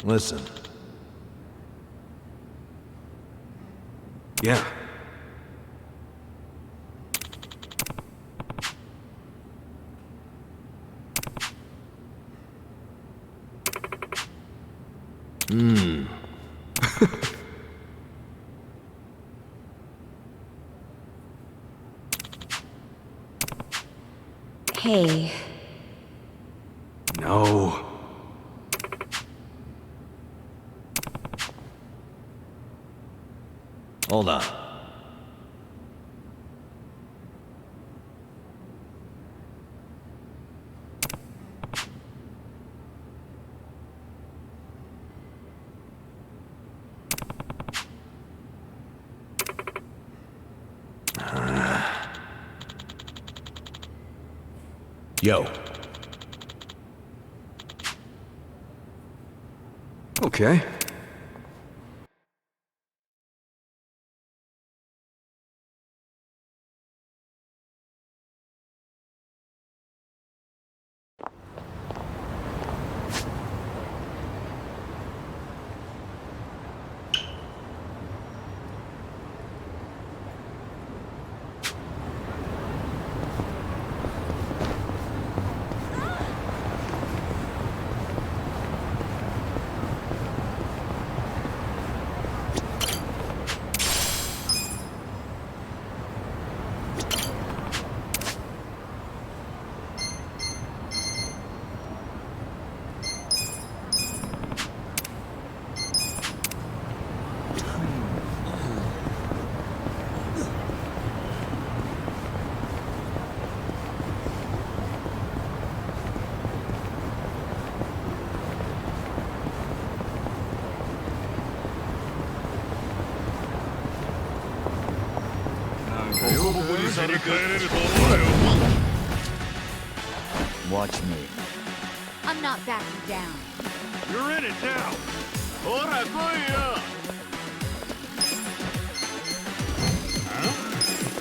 Listen. Yeah. Hey. No. Hold on. Yo. Okay. Watch me. I'm not backing down. You're in it now. Ora, go ya. Huh?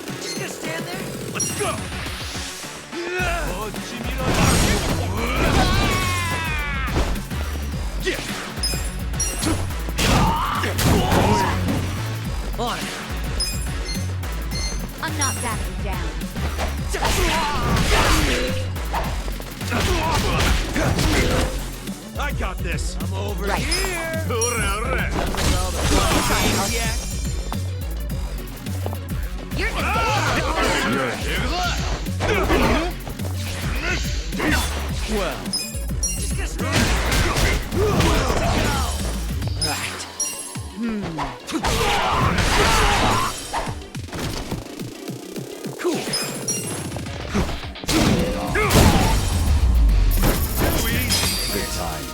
On it. I'm not backing down. I got this. I'm over Right. here. You're gonna Well. Right. Cool. Good times.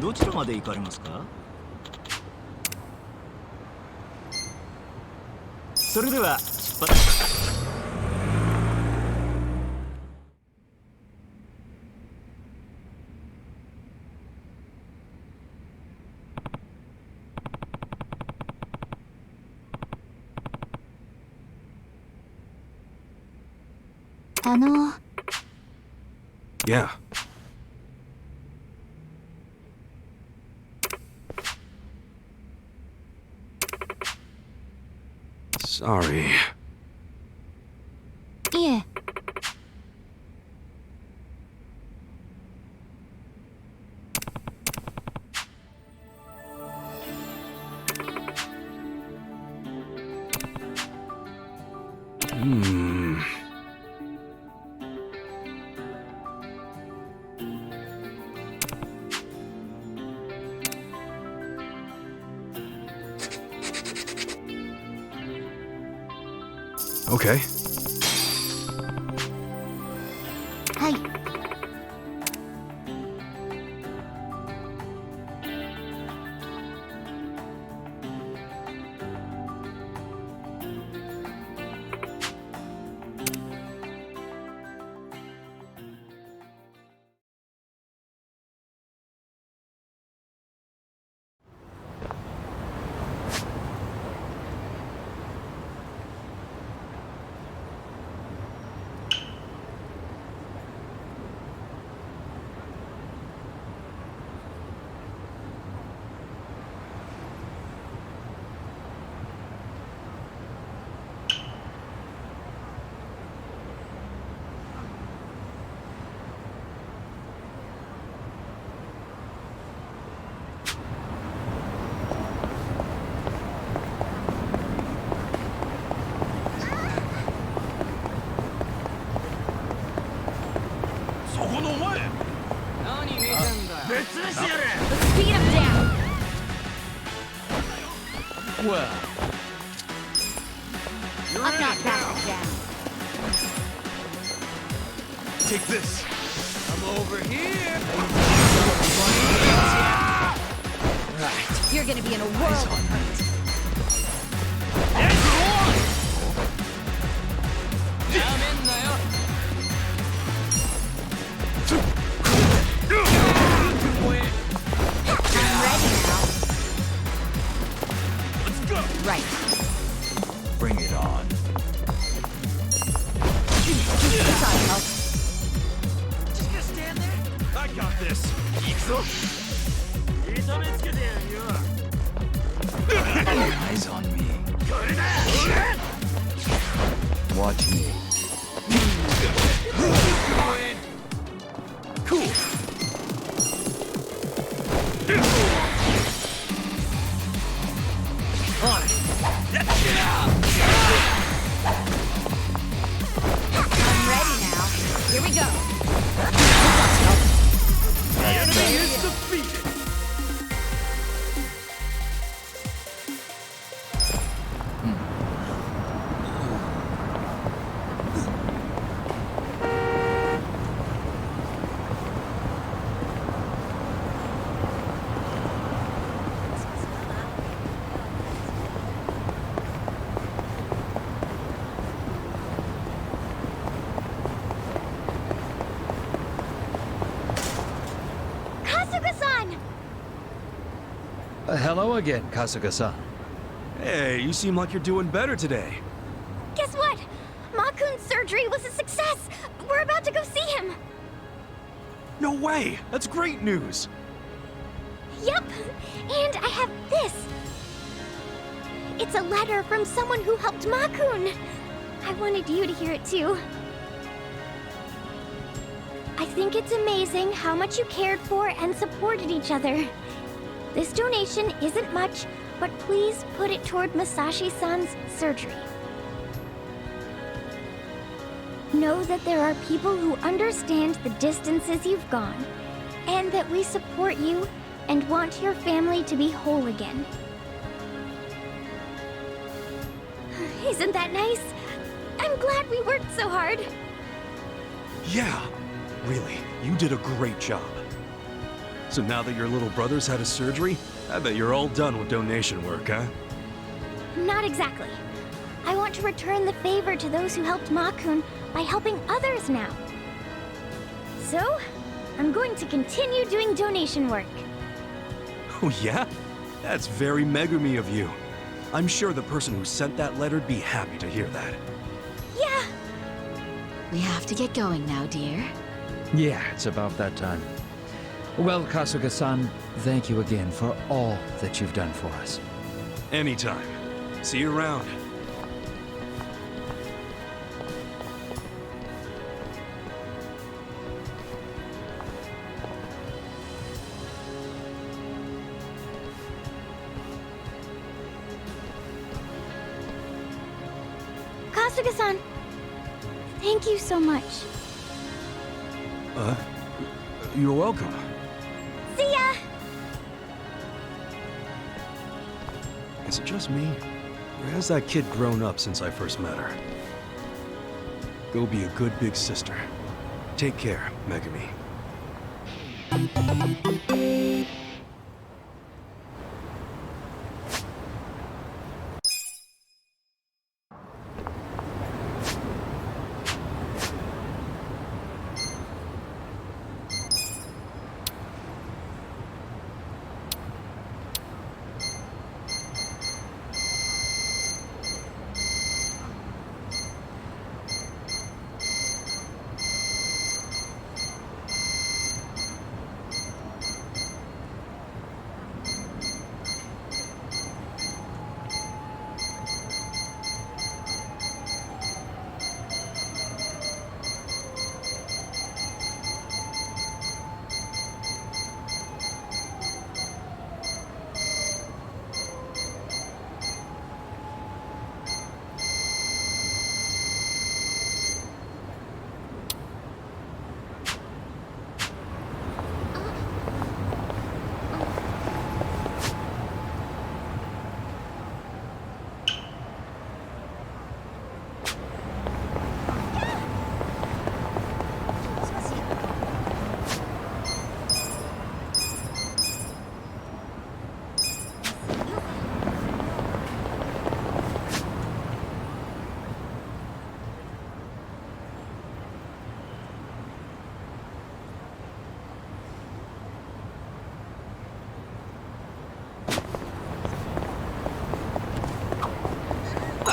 どちらまで行かれますか？それでは出発。Yeah. Sorry. いえ。Okay. はい。Let's beat him down. Well. I'm not backing down. Take this. I'm over here. Right. You're gonna be in a whirl of hurt. right. Bring it on. Just gonna stand there? I got this. Eyes on me. Watch me. Cool. On it. I'm ready now. Here we go. The enemy is defeated. Kasuga-san! Hello again, Kasuga-san. Hey, you seem like you're doing better today. Guess what? Makun's surgery was a success! We're about to go see him! No way! That's great news! Yep, and I have this. It's a letter from someone who helped Makun. I wanted you to hear it too. I think it's amazing how much you cared for and supported each other. This donation isn't much, but please put it toward Masashi-san's surgery. Know that there are people who understand the distances you've gone, and that we support you and want your family to be whole again. Isn't that nice? I'm glad we worked so hard. Yeah, really, you did a great job. So now that your little brother's had his surgery, I bet you're all done with donation work, huh? Not exactly. I want to return the favor to those who helped Makun by helping others now. So, I'm going to continue doing donation work. Oh yeah? That's very Megumi of you. I'm sure the person who sent that letter'd be happy to hear that. Yeah. We have to get going now, dear. Yeah, it's about that time. Well, Kasuga-san, thank you again for all that you've done for us. Anytime. See you around. Kasuga-san, thank you so much. You're welcome. See ya! Is it just me? Or has that kid grown up since I first met her? Go be a good big sister. Take care, Megumi.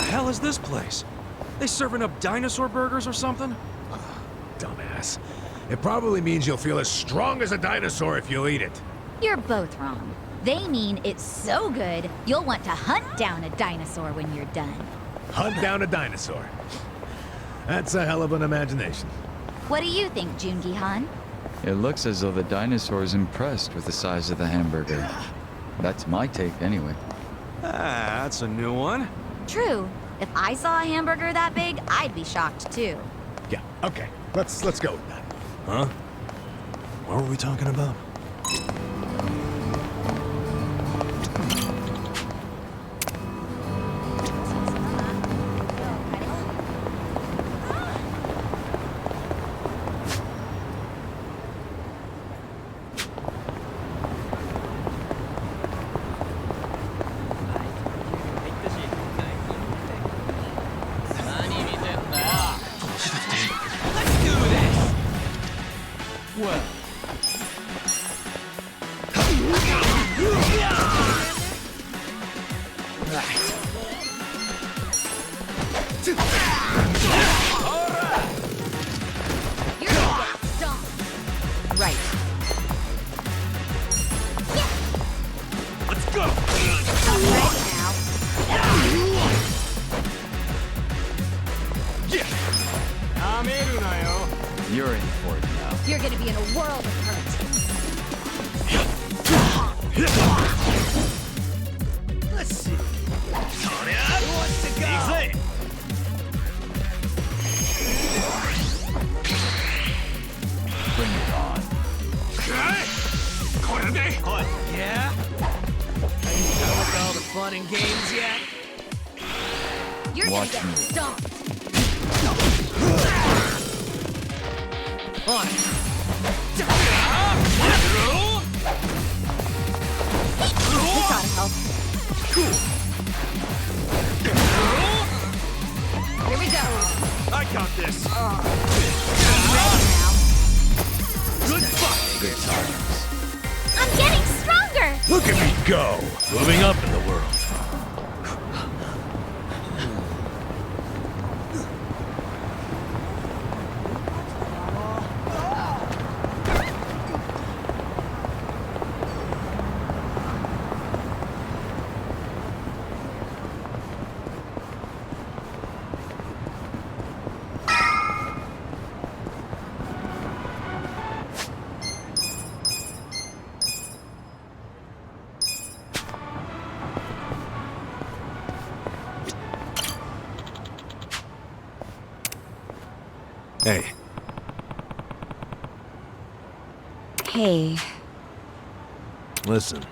hell is this place? They serving up dinosaur burgers or something? Dumbass. It probably means you'll feel as strong as a dinosaur if you eat it. You're both wrong. They mean it's so good, you'll want to hunt down a dinosaur when you're done. Hunt down a dinosaur. That's a hell of an imagination. What do you think, Jungi-han? It looks as though the dinosaur is impressed with the size of the hamburger. That's my take, anyway. Ah, that's a new one. True. If I saw a hamburger that big, I'd be shocked too. Yeah, okay. Let's go with that. Huh? What were we talking about? You're in for it now. You're gonna be in a world of hurt. Let's see. Who wants to go? Bring it on. Yeah? Are you done with all the fun and games yet? You're Watch gonna me. get stomped. On. This ought to help. Here we go. I got this. Good fight. Good times. I'm getting stronger! Look at me go! Moving up in the world. Hey, Hey. Listen.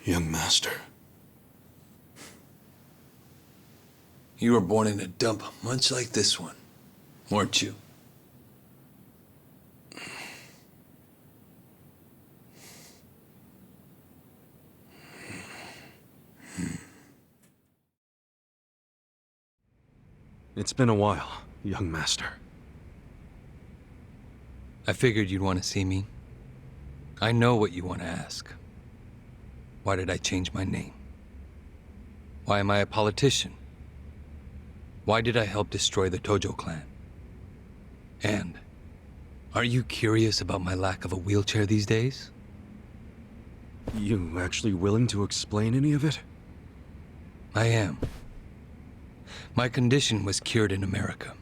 young master. You were born in a dump much like this one, weren't you? It's been a while, young master. I figured you'd want to see me. I know what you want to ask. Why did I change my name? Why am I a politician? Why did I help destroy the Tojo clan? And are you curious about my lack of a wheelchair these days? You actually willing to explain any of it? I am. My condition was cured in America.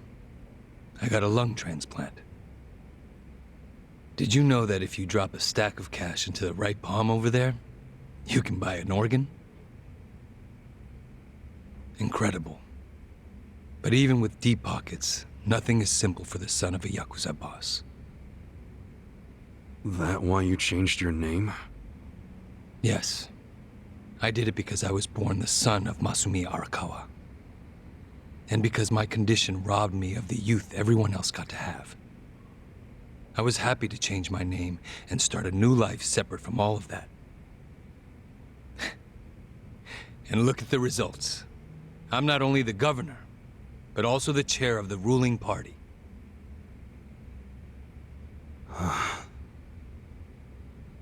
I got a lung transplant. Did you know that if you drop a stack of cash into the right palm over there, you can buy an organ? Incredible. But even with deep pockets, nothing is simple for the son of a Yakuza boss. That why you changed your name? Yes. I did it because I was born the son of Masumi Arakawa. And because my condition robbed me of the youth everyone else got to have. I was happy to change my name and start a new life separate from all of that. And look at the results. I'm not only the governor, but also the chair of the ruling party.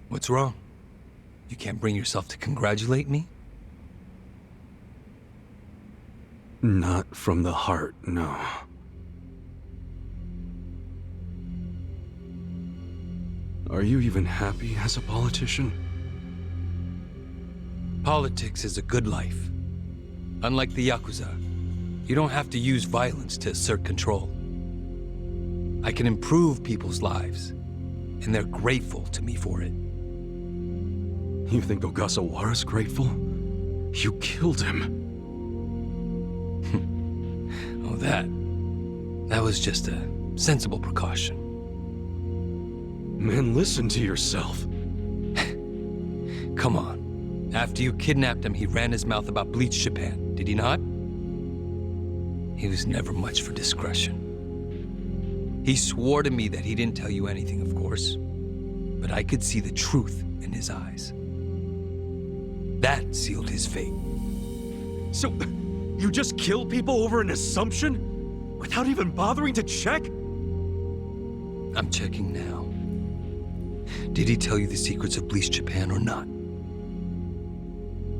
What's wrong? You can't bring yourself to congratulate me? Not from the heart, no. Are you even happy as a politician? Politics is a good life. Unlike the Yakuza, you don't have to use violence to assert control. I can improve people's lives, and they're grateful to me for it. You think Ogasawara's grateful? You killed him. Oh, that was just a sensible precaution. Man, listen to yourself. Come on. After you kidnapped him, he ran his mouth about Bleach Japan, did he not? He was never much for discretion. He swore to me that he didn't tell you anything, of course. But I could see the truth in his eyes. That sealed his fate. So, you just kill people over an assumption? Without even bothering to check? I'm checking now. Did he tell you the secrets of Bleach Japan or not?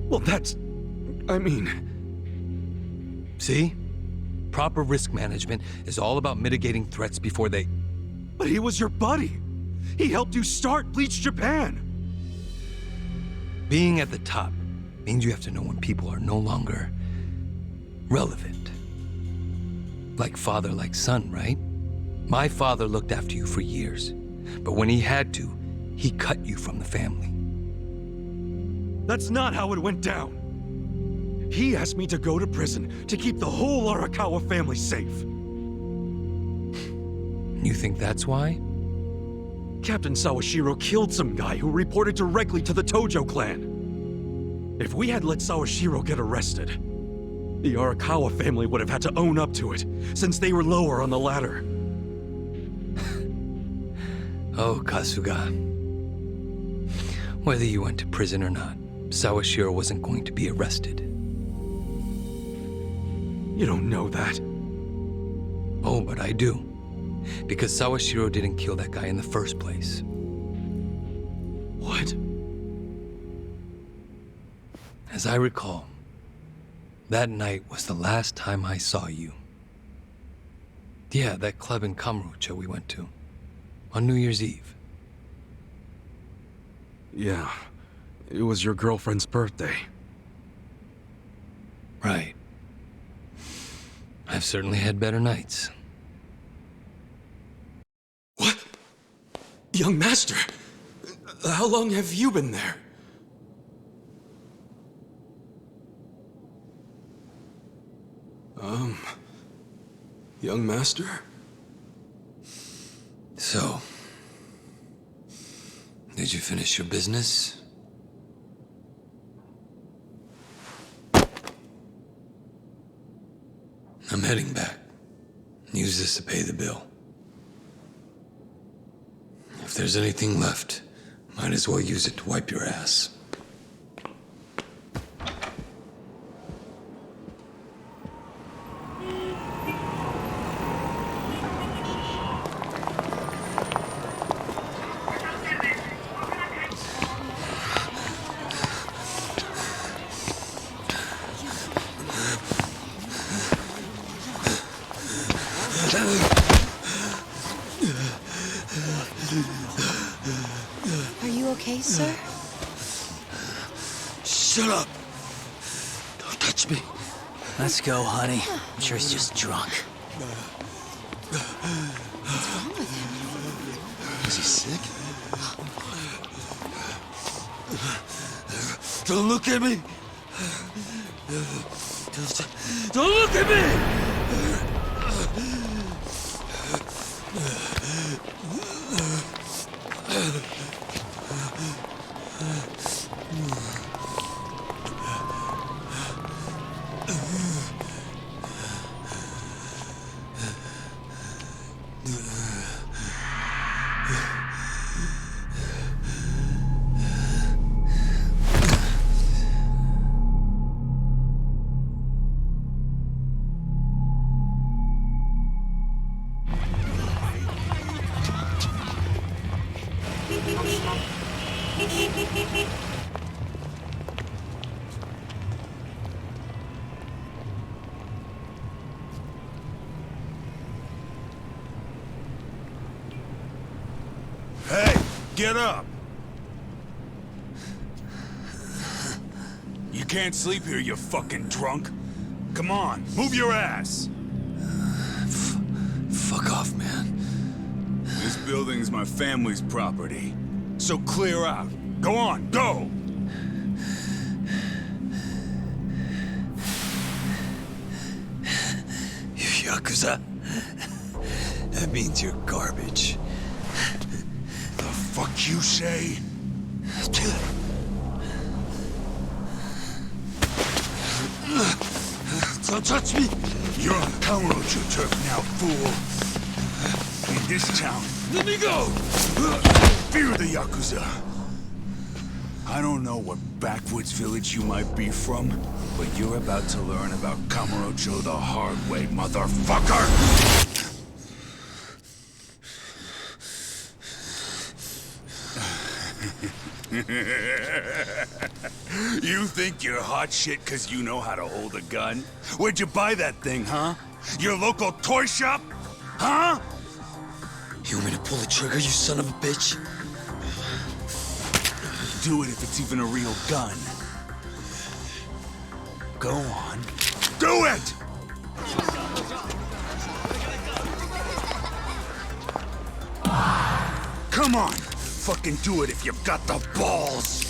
Well, that's... I mean... See? Proper risk management is all about mitigating threats before they... But he was your buddy! He helped you start Bleach Japan! Being at the top means you have to know when people are no longer relevant. Like father, like son, right? My father looked after you for years, but when he had to, he cut you from the family. That's not how it went down. He asked me to go to prison to keep the whole Arakawa family safe. You think that's why? Captain Sawashiro killed some guy who reported directly to the Tojo clan. If we had let Sawashiro get arrested, the Arakawa family would have had to own up to it, since they were lower on the ladder. Oh, Kasuga. Whether you went to prison or not, Sawashiro wasn't going to be arrested. You don't know that. Oh, but I do. Because Sawashiro didn't kill that guy in the first place. What? As I recall, that night was the last time I saw you. Yeah, that club in Kamurocho we went to. On New Year's Eve. Yeah. It was your girlfriend's birthday. Right. I've certainly had better nights. What? Young master! How long have you been there? Young master? So, did you finish your business? I'm heading back. Use this to pay the bill. If there's anything left, might as well use it to wipe your ass. Are you okay, sir? Shut up! Don't touch me. Let's go, honey. I'm sure he's just drunk. What's wrong with him? Is he sick? Don't look at me! Don't look at me! Hey, get up! You can't sleep here, you fucking drunk. Come on, move your ass! Fuck off, man. This building's my family's property. So clear out. Go on, go! You Yakuza? That means you're garbage. The fuck you say? Don't touch me! You're on Kamurocho turf now, fool. In this town, Let me go! fear the Yakuza. I don't know what backwoods village you might be from, but you're about to learn about Kamurocho the hard way, motherfucker! You think you're hot shit because you know how to hold a gun? Where'd you buy that thing, huh? Your local toy shop? Huh? You want me to pull the trigger, you son of a bitch? Do it if it's even a real gun. Go on. Do it! Come on! Fucking do it if you've got the balls!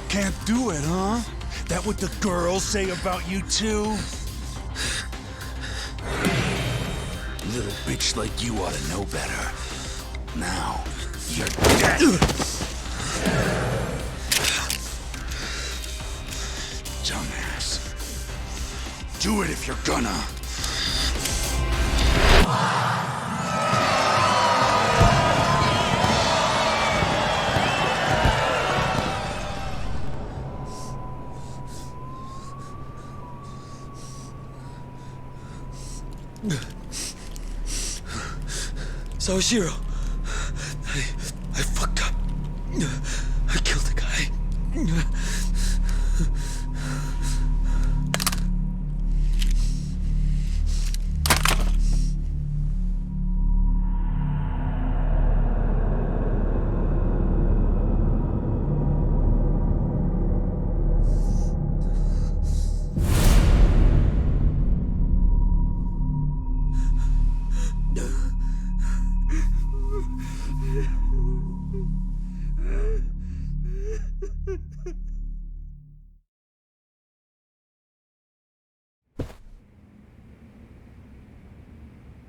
Can't do it, huh? That what the girls say about you too? Little bitch like you ought to know better. Now, you're dead! Dumbass. Do it if you're gonna. Sawashiro, I fucked up. I killed a guy.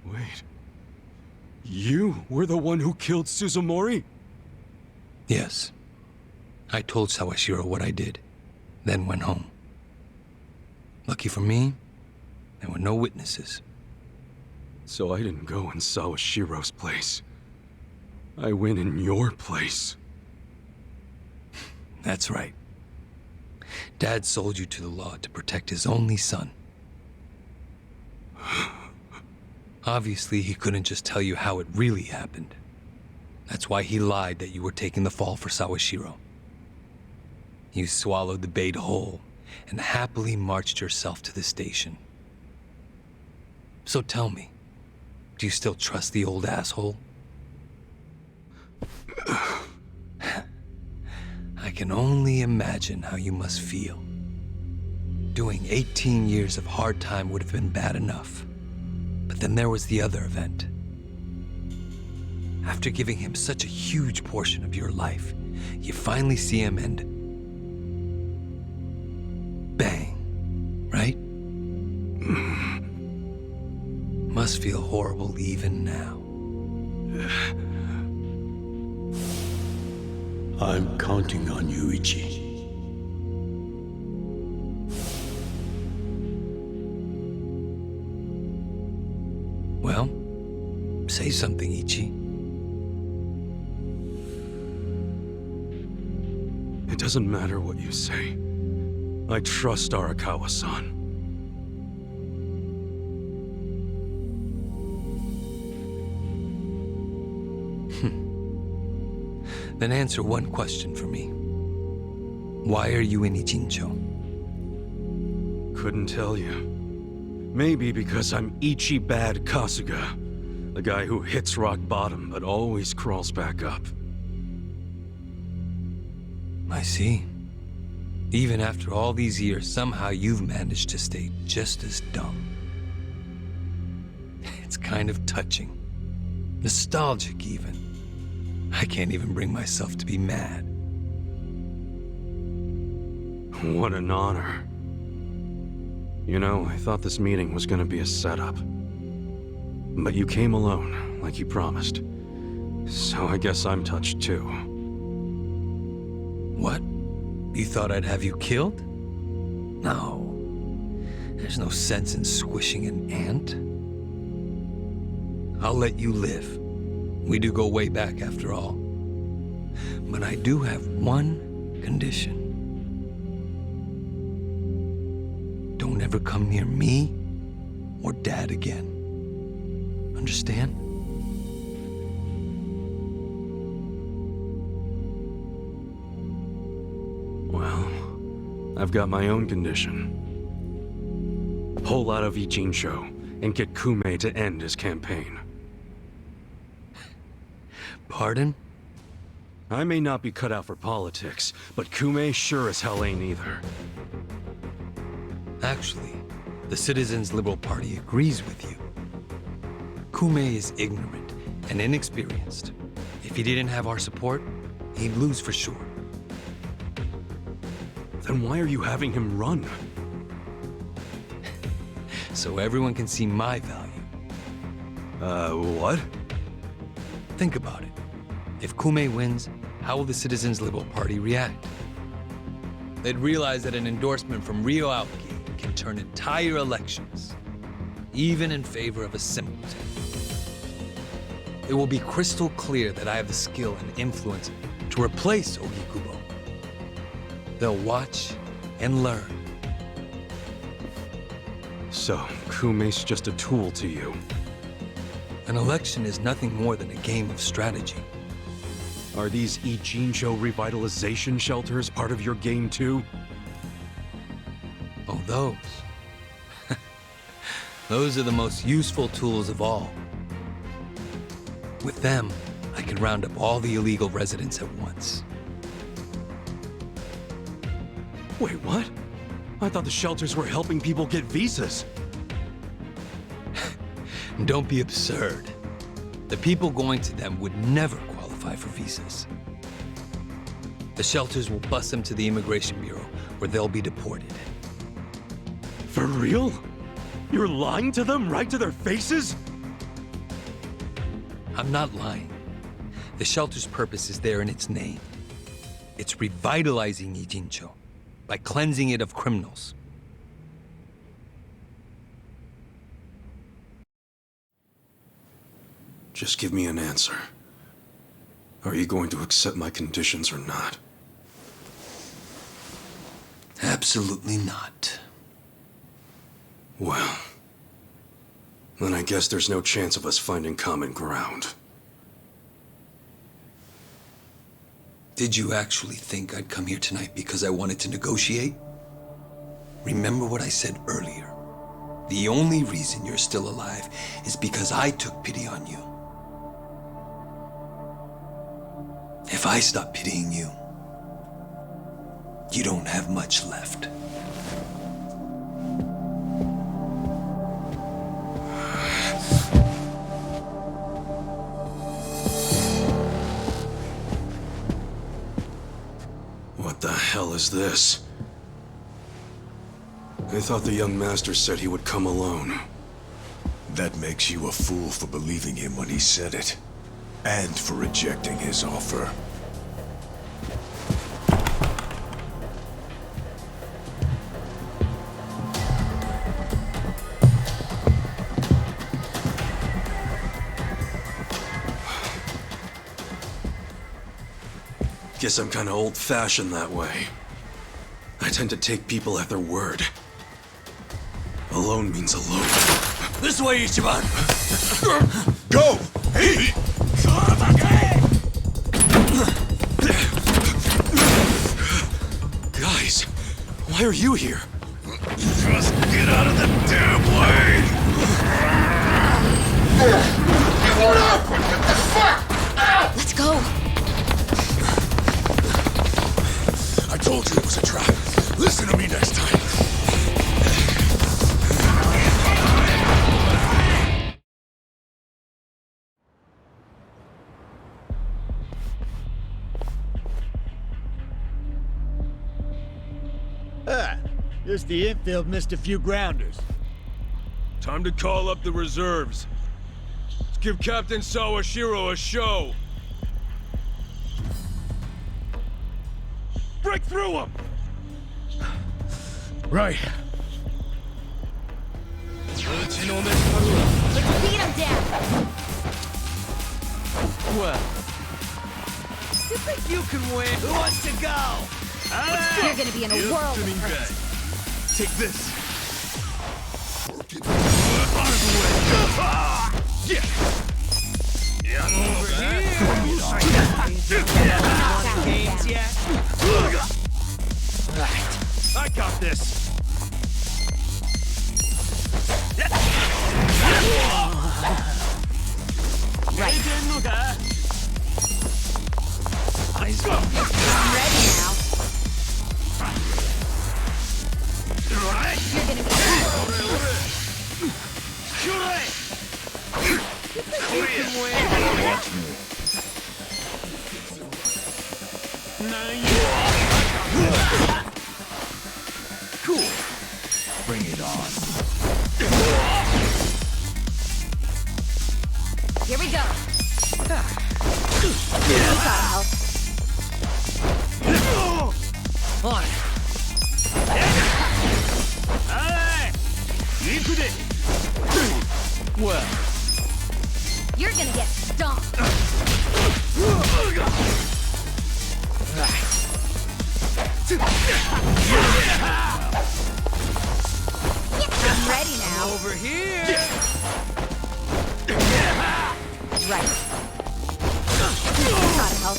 Wait. You were the one who killed Suzumori? Yes. I told Sawashiro what I did, then went home. Lucky for me, there were no witnesses. So I didn't go in Sawashiro's place. I went in your place. That's right. Dad sold you to the law to protect his only son. Obviously, he couldn't just tell you how it really happened. That's why he lied that you were taking the fall for Sawashiro. You swallowed the bait whole and happily marched yourself to the station. So tell me, do you still trust the old asshole? I can only imagine how you must feel. Doing 18 years of hard time would have been bad enough. But then there was the other event. After giving him such a huge portion of your life, you finally see him and... must feel horrible even now. I'm counting on you, Ichi. Well, say something, Ichi. It doesn't matter what you say. I trust Arakawa-san. Then answer one question for me. Why are you in Ijincho? Couldn't tell you. Maybe because I'm Ichi Bad Kasuga. The guy who hits rock bottom but always crawls back up. I see. Even after all these years, somehow you've managed to stay just as dumb. It's kind of touching. Nostalgic, even. I can't even bring myself to be mad. What an honor. You know, I thought this meeting was gonna be a setup. But you came alone, like you promised. So I guess I'm touched too. What? You thought I'd have you killed? No. There's no sense in squishing an ant. I'll let you live. We do go way back after all. But I do have one condition. Don't ever come near me or Dad again. Understand? Well, I've got my own condition. Pull out of Ijincho and get Kume to end his campaign. Pardon? I may not be cut out for politics, but Kume sure as hell ain't either. Actually, the Citizens Liberal Party agrees with you. Kume is ignorant and inexperienced. If he didn't have our support, he'd lose for sure. Then why are you having him run? So everyone can see my value. What? Think about it. If Kume wins, how will the Citizens Liberal Party react? They'd realize that an endorsement from Ryo Aoki can turn entire elections, even in favor of a simpleton. It will be crystal clear that I have the skill and influence to replace Ogikubo. They'll watch and learn. So, Kume's just a tool to you. An election is nothing more than a game of strategy. Are these Ijincho revitalization shelters part of your game too? Oh, those. Those are the most useful tools of all. With them, I can round up all the illegal residents at once. Wait, what? I thought the shelters were helping people get visas. Don't be absurd. The people going to them would never qualify for visas. The shelters will bus them to the Immigration Bureau, where they'll be deported. For real? You're lying to them right to their faces? I'm not lying. The shelter's purpose is there in its name. It's revitalizing Ijincho by cleansing it of criminals. Just give me an answer. Are you going to accept my conditions or not? Absolutely not. Well, then I guess there's no chance of us finding common ground. Did you actually think I'd come here tonight because I wanted to negotiate? Remember what I said earlier. The only reason you're still alive is because I took pity on you. If I stop pitying you, you don't have much left. What the hell is this? I thought the young master said he would come alone. That makes you a fool for believing him when he said it. And for rejecting his offer. Guess I'm kinda old-fashioned that way. I tend to take people at their word. Alone means alone. This way, Ichiban! Go! Hey! Guys, why are you here? Just get out of the damn way! What the fuck? Let's go. I told you it was a trap. Listen to me next time. Just the infield missed a few grounders. Time to call up the reserves. Let's give Captain Sawashiro a show. Break through them! Right. Let's beat him down! Well, you think you can win? Who wants to go? You're gonna be in a world of hurt. Take this. Games yet? I got this. Right. I'm ready now. You're gonna be Watch me. Cool. Bring it on. Here we go. You gotta help. On. Well, You're gonna get stomped. I'm ready now. over here. Right. Gotta help.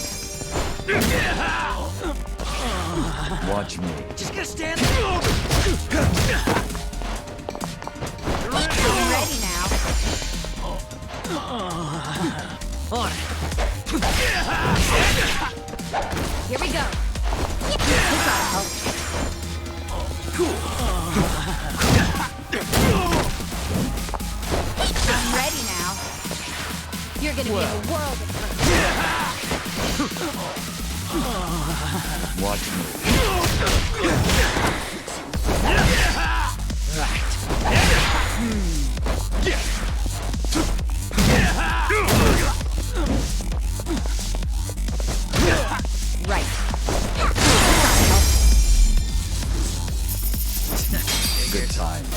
Watch me. Just gonna stand there. I'm ready now. On. Here we go. Gotta help. I'm ready now. You're gonna be in a world of hurt. Watch me. Right. Good times.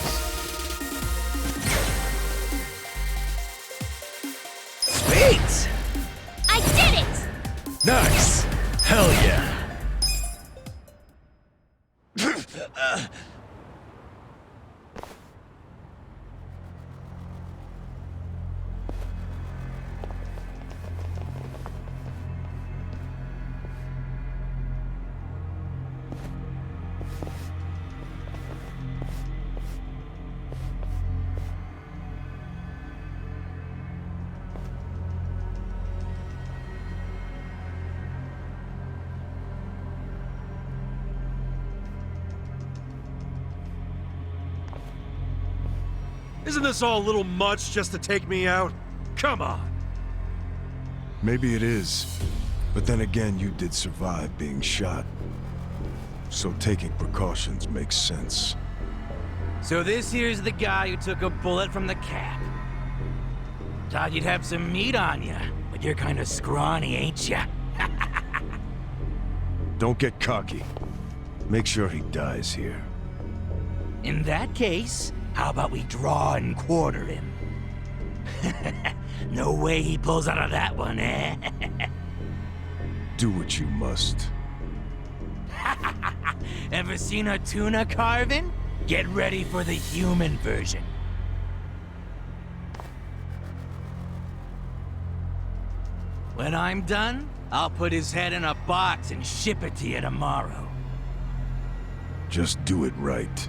Sweet! I did it! Nice! Hell yeah! Isn't this all a little much just to take me out? Come on! Maybe it is. But then again, you did survive being shot. So taking precautions makes sense. So this here's the guy who took a bullet from the cap. Thought you'd have some meat on you, but you're kind of scrawny, ain't ya? Don't get cocky. Make sure he dies here. In that case, how about we draw and quarter him? No way he pulls out of that one, eh? Do what you must. Ever seen a tuna carving? Get ready for the human version. When I'm done, I'll put his head in a box and ship it to you tomorrow. Just do it right.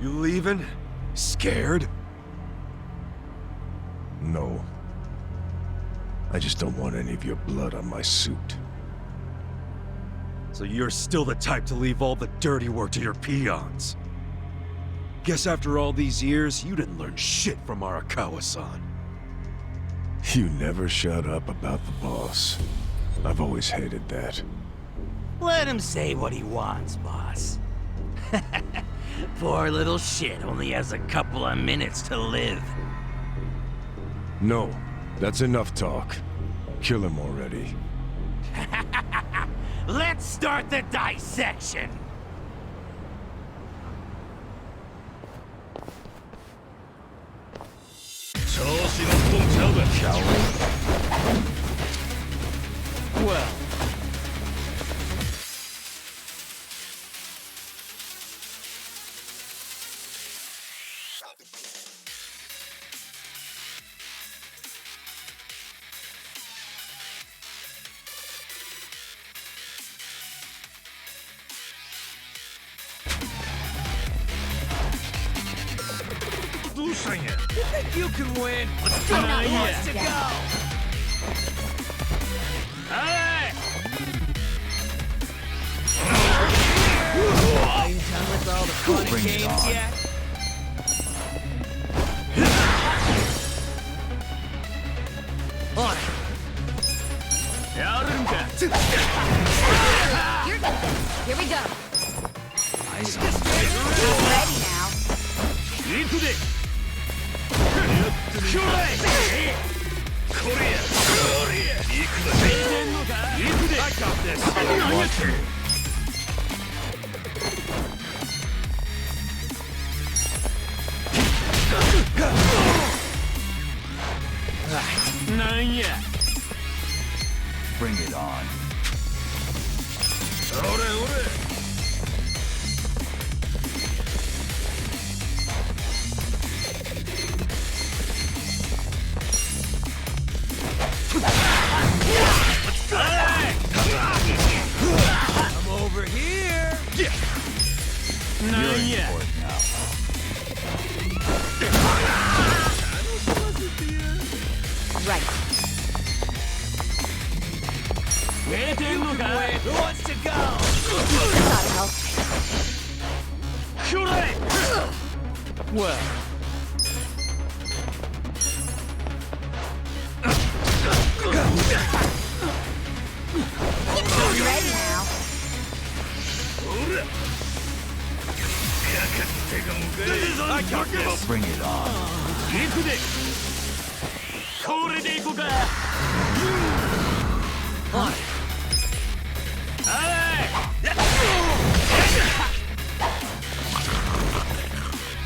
You leaving? Scared? No. I just don't want any of your blood on my suit. So you're still the type to leave all the dirty work to your peons. Guess after all these years, you didn't learn shit from Arakawa-san. You never shut up about the boss. I've always hated that. Let him say what he wants, boss. Poor little shit only has a couple of minutes to live. No, that's enough talk. Kill him already. Let's start the dissection! Shall we? Well, you think you can win? Let's go! not Let's lost go! yet. Alright! Are you done with all the fun Bring it games on. yet? On it! You're good. Here we go. Eyes on. I'm ready now. I got this! Bring it on. I'm over here! You're in for it now. Right. Who wants to go? Gotta help. Well, I'm ready now. I got this! Bring it on. On it!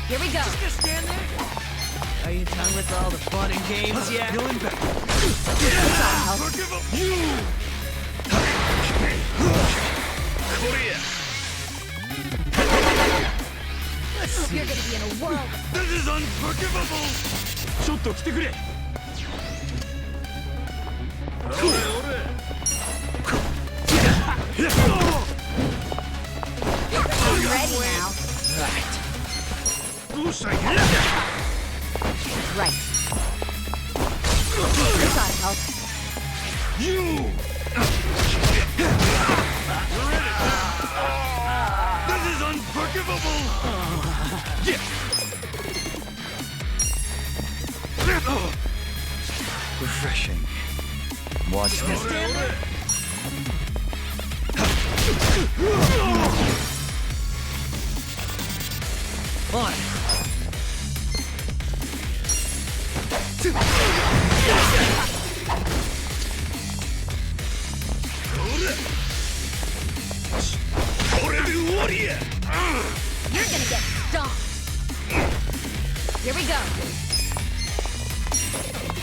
Here we go. Just gonna stand there? Are you done with all the fun and games yet? Gotta help. Let's see. You're gonna be in a whirl. This is unforgivable! ちょっと来てくれ! I'm ready now. Right. Right. Gotta help. This is unforgivable! Refreshing. Watch me. Stand there? On it. You're gonna get stomped. Here we go.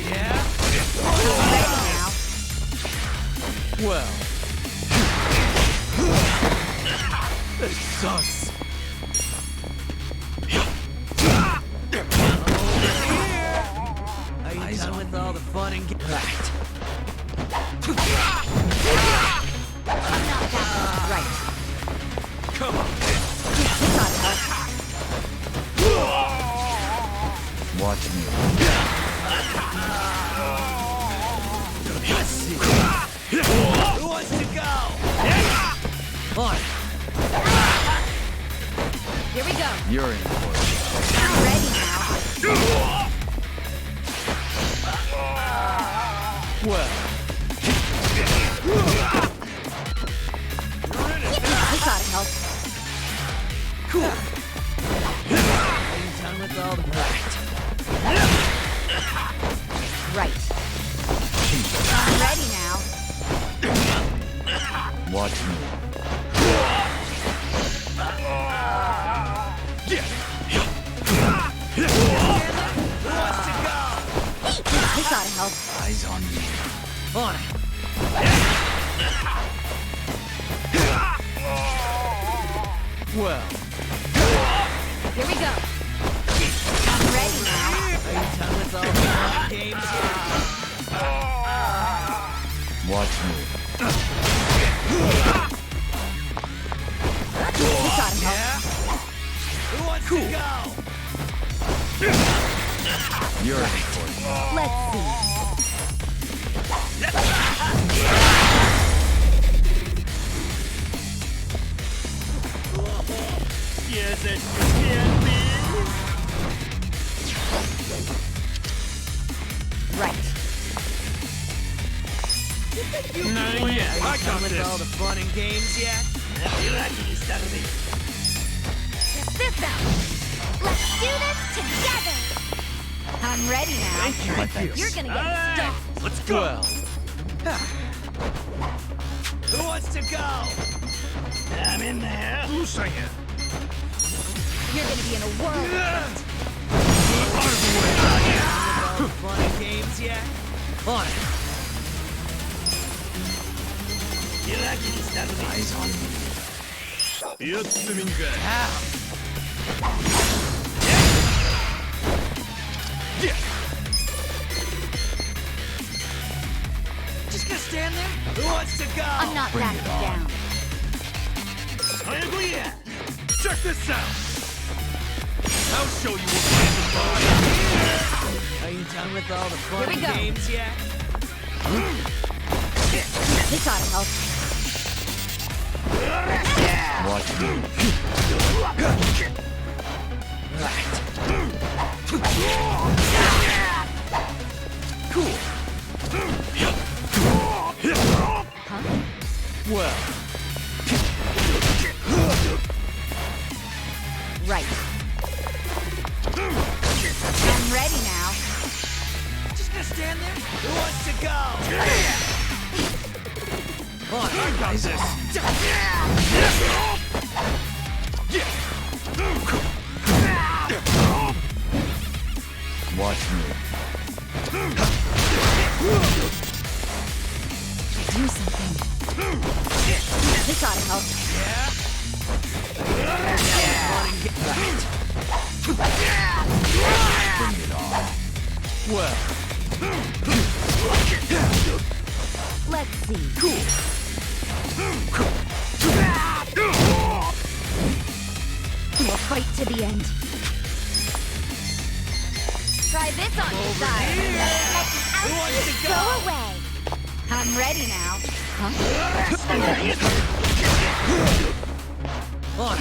Yeah? Ready now. Well. This sucks. Are you done with all the fun and get right? Right. Come on. Watch me. Let's see. Who wants to go? On. Here we go. You're in for it. I'm ready now. Well. This ought to help. Cool. Are you done with all the Right. I'm ready now. Watch me. Who wants to go? This ought to help. Eyes on me. On it. Well. Here we go. I'm ready now. Are you done with all the fun games? Watch me. This ought to help. Who wants to go? You're in for it. Let's see. Yes, it can be. Right. Not yet. I got with all the fun and games yet? Check this out. Let's do this together. I'm ready now. Thank you. You're gonna get stomped. Let's go. Well. Who wants to go? I'm in there. Who's saying? You're gonna be in a whirlwind. Out of the way. With all the fun and games yet? On it. Eyes on me. Just gonna stand there? Who wants to go? I'm not Bring backing it on. down. Check this out! I'll show you what man's about. Are you done with all the fun Here we and go. games yet? This ought to help. Watch me. Cool. Huh? Well. Right. I'm ready now. Just gonna stand there? Who wants to go? On, I got this. Watch me. Do something. This ought to help. Bring it on. Well. Let's see. Cool. We'll fight to the end. Try this on your side. Who wants to Go go? away. I'm ready now. Huh? On.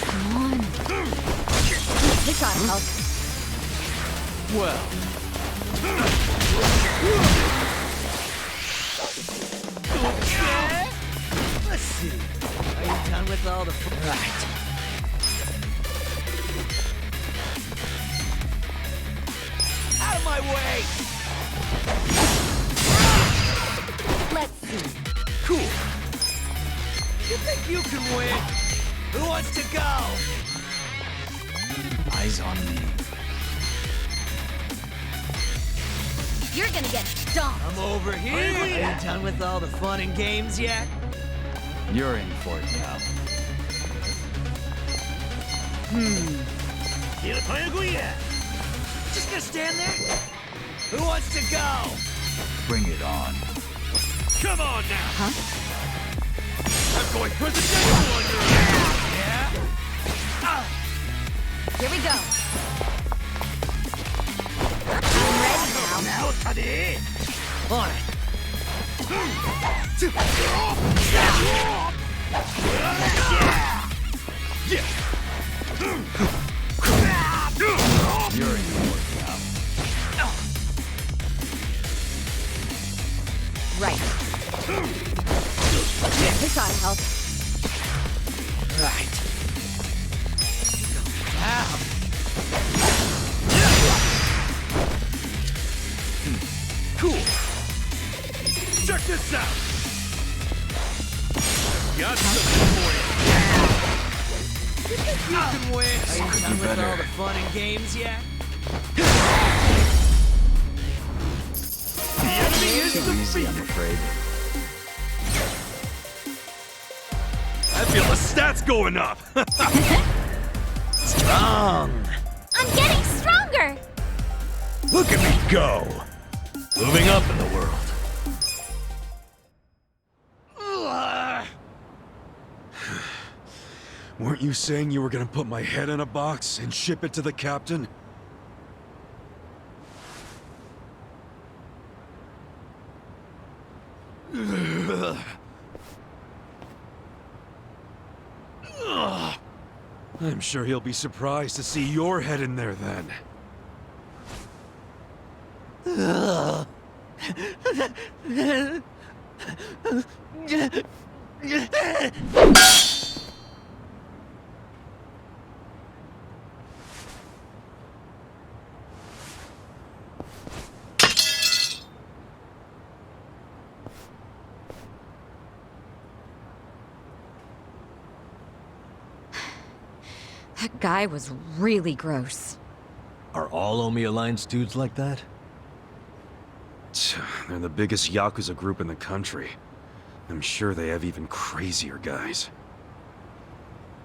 Come on. This ought to help. Well. Okay. Let's see. Are you done with all the right? way! Let's see. Cool. You think you can win? Who wants to go? Eyes on me. You're gonna get stomped. I'm over here. Are you done with all the fun and games yet? You're in for it now. Just gonna stand there? Who wants to go? Bring it on. Come on now! Huh? I'm going presidential on your ass! Yeah? Here we go. On it. You're in for it now. Right. This ought to help. Right. Ow. Cool. Check this out! Got something for you! You think you can win? Are you done with all the fun and games yet? The enemy is Too easy, I'm afraid. I feel the stats going up. Strong. I'm getting stronger! Look at me go! Moving up in the world. Weren't you saying you were gonna put my head in a box and ship it to the captain? I'm sure he'll be surprised to see your head in there then. That guy was really gross. Are all Omi Alliance dudes like that? They're the biggest Yakuza group in the country. I'm sure they have even crazier guys.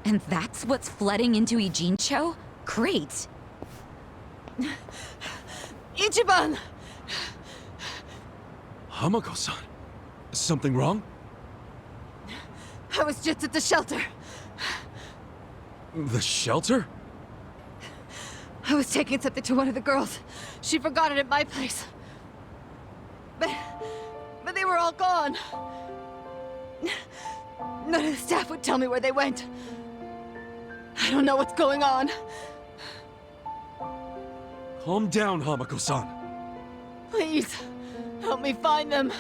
And that's what's flooding into Ijincho? Great. Ichiban! Hamako-san, something wrong? I was just at the shelter. The shelter? I was taking something to one of the girls. She forgot it at my place. But they were all gone. None of the staff would tell me where they went. I don't know what's going on. Calm down, Hamako-san. Please, help me find them.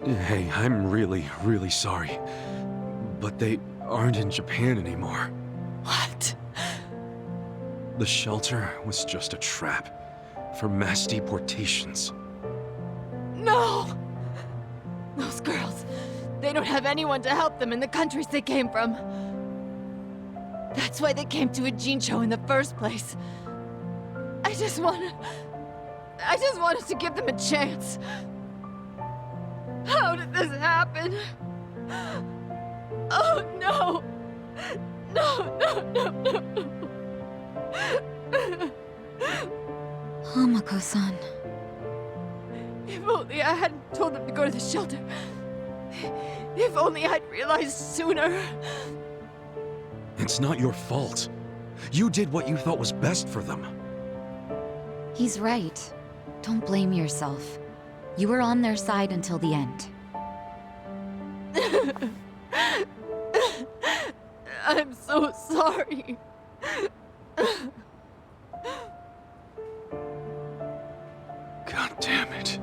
Hey, I'm really, really sorry. But they aren't in Japan anymore. What? The shelter was just a trap for mass deportations. No! Those girls, they don't have anyone to help them in the countries they came from. That's why they came to Ijincho in the first place. I just wanted to give them a chance. How did this happen? Oh no! No. Hamako-san. If only I hadn't told them to go to the shelter. If only I'd realized sooner. It's not your fault. You did what you thought was best for them. He's right. Don't blame yourself. You were on their side until the end. I'm so sorry. God damn it.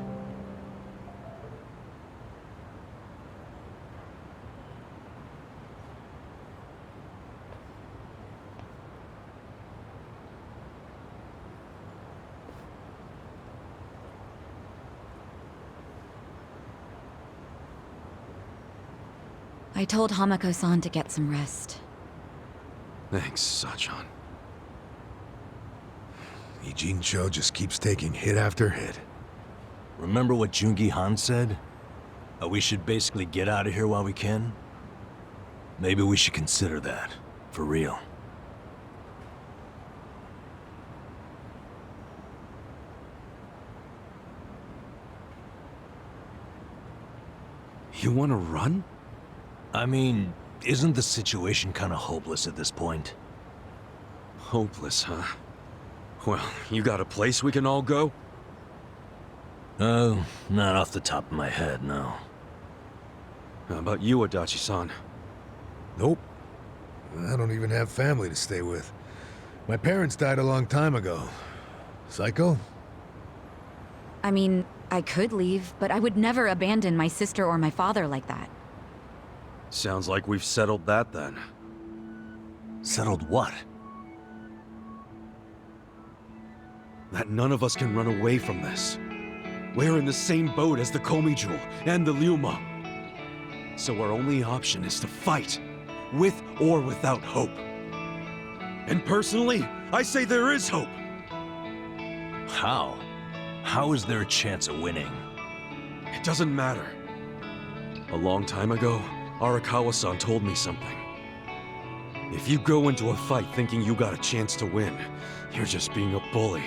I told Hamako-san to get some rest. Thanks, Sachan. Ijincho just keeps taking hit after hit. Remember what Jungi Han said? We should basically get out of here while we can? Maybe we should consider that. For real. You want to run? I mean, isn't the situation kind of hopeless at this point? Hopeless, huh? Well, you got a place we can all go? Oh, not off the top of my head, no. How about you, Adachi-san? Nope. I don't even have family to stay with. My parents died a long time ago. Psycho? I mean, I could leave, but I would never abandon my sister or my father like that. Sounds like we've settled that then. Settled what? That none of us can run away from this. We're in the same boat as the Komijul and the Ryuma. So our only option is to fight, with or without hope. And personally, I say there is hope. How? How is there a chance of winning? It doesn't matter. A long time ago, Arakawa-san told me something. If you go into a fight thinking you got a chance to win, you're just being a bully.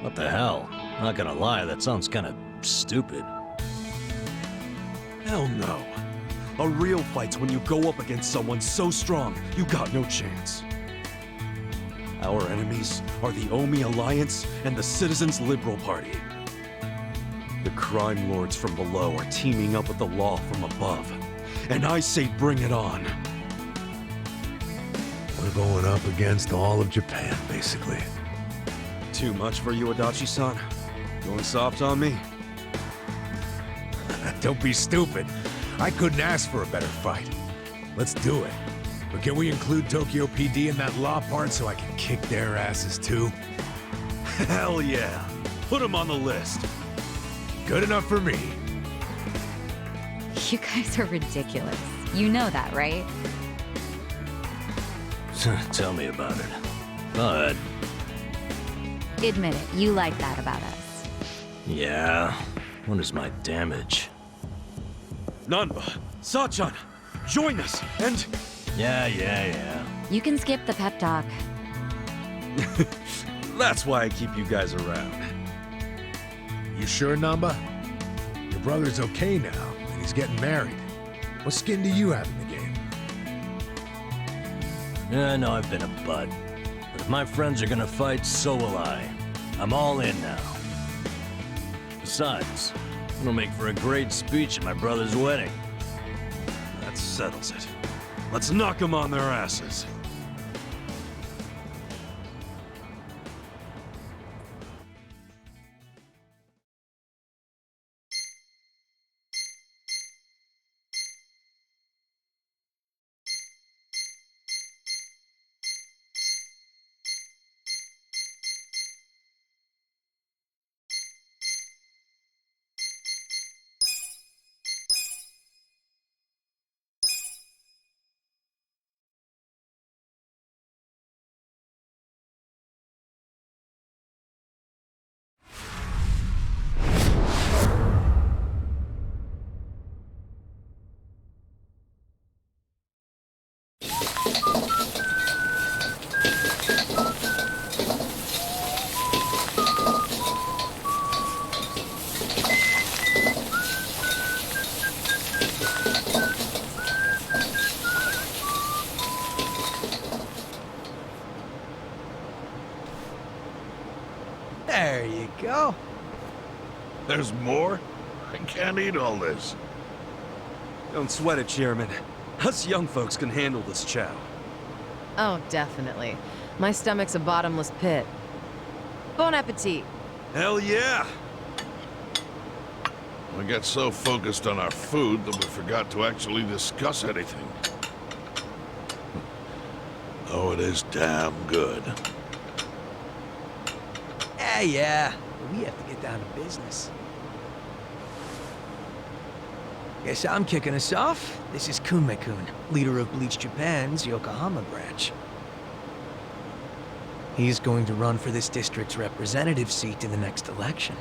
What the hell? Not gonna lie, that sounds kinda stupid. Hell no. A real fight's when you go up against someone so strong, you got no chance. Our enemies are the Omi Alliance and the Citizens Liberal Party. The crime lords from below are teaming up with the law from above. And I say bring it on. We're going up against all of Japan, basically. Too much for you, Adachi-san? Going soft on me? Don't be stupid. I couldn't ask for a better fight. Let's do it. But can we include Tokyo PD in that law part so I can kick their asses too? Hell yeah. Put them on the list. Good enough for me. You guys are ridiculous. You know that, right? Tell me about it. But Admit it, you like that about us. yeah, what is my damage? Nanba, Sachan, join us, and... Yeah. You can skip the pep talk. That's why I keep you guys around. You sure, Namba? Your brother's okay now, and he's getting married. What skin do you have in the game? Yeah, I know I've been a butt. But if my friends are gonna fight, so will I. I'm all in now. Besides, it'll make for a great speech at my brother's wedding. That settles it. Let's knock them on their asses. There you go. There's more? I can't eat all this. Don't sweat it, Chairman. Us young folks can handle this chow. Oh, definitely. My stomach's a bottomless pit. Bon appetit. Hell yeah! We got so focused on our food that we forgot to actually discuss anything. Oh, it is damn good. Yeah. But we have to get down to business. Guess I'm kicking us off. This is Kume-kun, leader of Bleach Japan's Yokohama branch. He's going to run for this district's representative seat in the next election.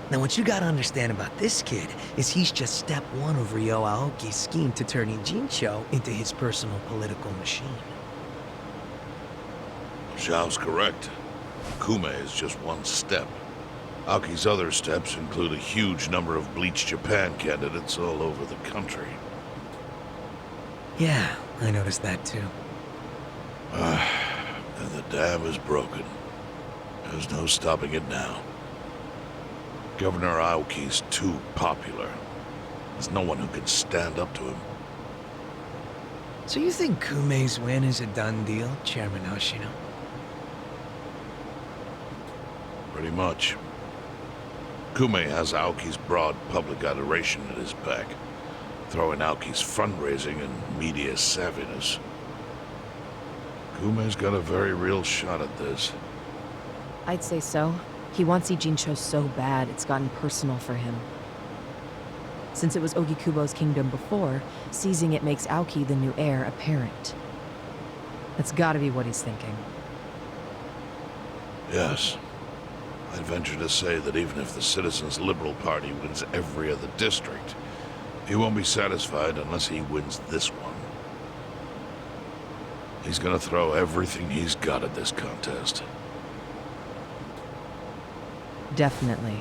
Now, what you gotta understand about this kid is he's just step one of Ryo Aoki's scheme to turning Jincho into his personal political machine. Zhao's correct. Kume is just one step. Aoki's other steps include a huge number of Bleach Japan candidates all over the country. Yeah, I noticed that too. And the dam is broken. There's no stopping it now. Governor Aoki's too popular. There's no one who can stand up to him. So you think Kume's win is a done deal, Chairman Hoshino? Pretty much. Kume has Aoki's broad public adoration at his back, throwing Aoki's fundraising and media savviness. Kume's got a very real shot at this. I'd say so. He wants Ijincho so bad, it's gotten personal for him. Since it was Ogikubo's kingdom before, seizing it makes Aoki the new heir apparent. That's gotta be what he's thinking. Yes. I'd venture to say that even if the Citizens' Liberal Party wins every other district, he won't be satisfied unless he wins this one. He's gonna throw everything he's got at this contest. Definitely.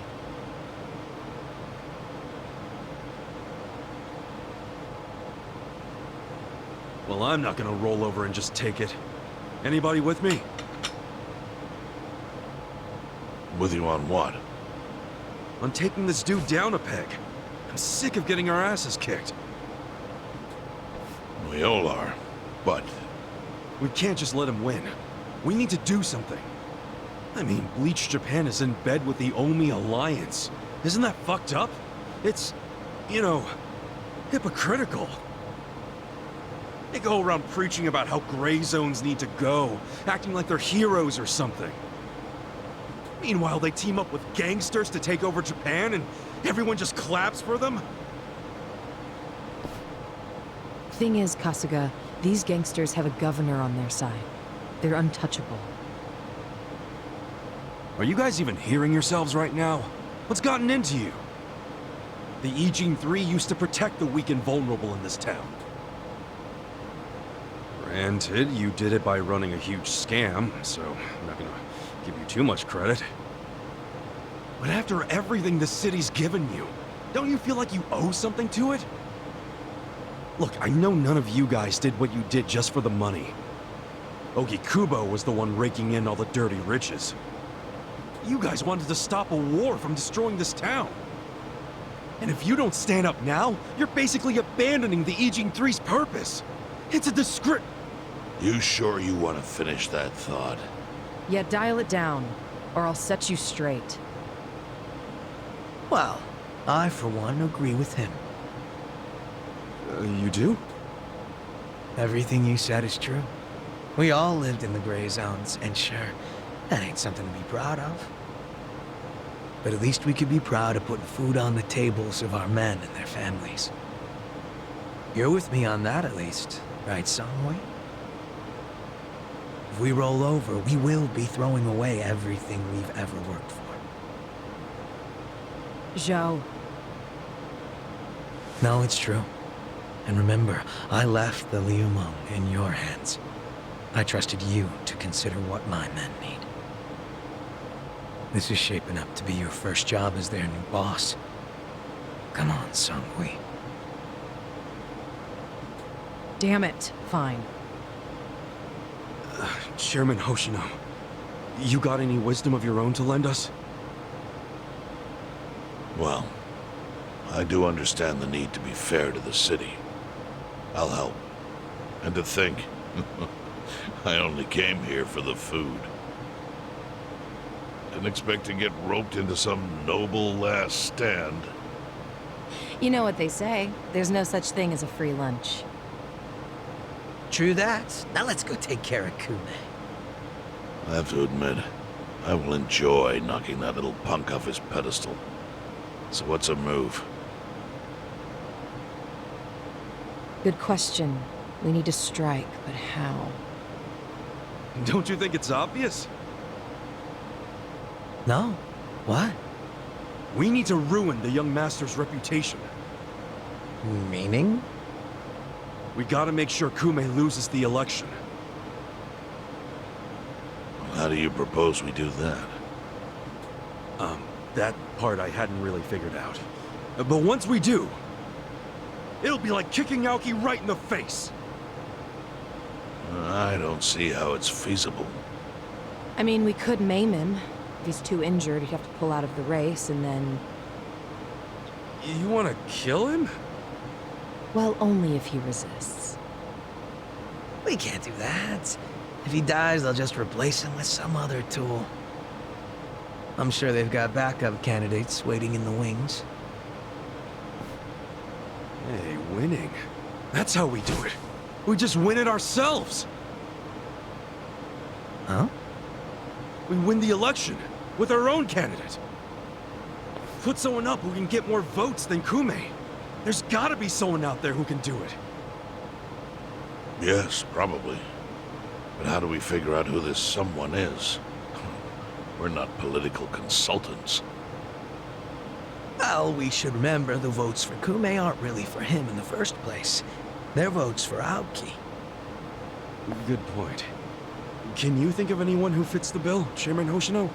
Well, I'm not gonna roll over and just take it. Anybody with me? With you on what? On taking this dude down a peg. I'm sick of getting our asses kicked. We all are, but... We can't just let him win. We need to do something. I mean, Bleach Japan is in bed with the Omi Alliance. Isn't that fucked up? It's, you know, hypocritical. They go around preaching about how gray zones need to go, acting like they're heroes or something. Meanwhile, they team up with gangsters to take over Japan, and everyone just claps for them? Thing is, Kasuga, these gangsters have a governor on their side. They're untouchable. Are you guys even hearing yourselves right now? What's gotten into you? The Ijin 3 used to protect the weak and vulnerable in this town. Granted, you did it by running a huge scam, so I'm not gonna give you too much credit. But after everything the city's given you, don't you feel like you owe something to it? Look, I know none of you guys did what you did just for the money. Ogikubo was the one raking in all the dirty riches. You guys wanted to stop a war from destroying this town. And if you don't stand up now, you're basically abandoning the Ijin 3's purpose. It's a disgrace. You sure you want to finish that thought? Yeah, dial it down, or I'll set you straight. Well, I, for one, agree with him. You do? Everything you said is true. We all lived in the gray zones, and sure, that ain't something to be proud of. But at least we could be proud of putting food on the tables of our men and their families. You're with me on that, at least, right, Songwei? If we roll over, we will be throwing away everything we've ever worked for. Zhao. No, it's true. And remember, I left the Liumeng in your hands. I trusted you to consider what my men need. This is shaping up to be your first job as their new boss. Come on, Songwei. Damn it. Fine. Chairman Hoshino, you got any wisdom of your own to lend us? Well, I do understand the need to be fair to the city. I'll help. And to think, I only came here for the food. Didn't expect to get roped into some noble last stand. You know what they say. There's no such thing as a free lunch. True that. Now let's go take care of Kume. I have to admit, I will enjoy knocking that little punk off his pedestal. So what's a move? Good question. We need to strike, but how? Don't you think it's obvious? No. What? We need to ruin the young master's reputation. Meaning? We gotta make sure Kume loses the election. How do you propose we do that? That part I hadn't really figured out. But once we do, it'll be like kicking Aoki right in the face. I don't see how it's feasible. I mean, we could maim him. If he's too injured, he'd have to pull out of the race, and then... You wanna kill him? Well, only if he resists. We can't do that. If he dies, they'll just replace him with some other tool. I'm sure they've got backup candidates waiting in the wings. Hey, winning. That's how we do it. We just win it ourselves. Huh? We win the election with our own candidate. Put someone up who can get more votes than Kume. There's gotta be someone out there who can do it. Yes, probably. But how do we figure out who this someone is? We're not political consultants. Well, we should remember the votes for Kume aren't really for him in the first place. They're votes for Aoki. Good point. Can you think of anyone who fits the bill, Chairman Hoshino?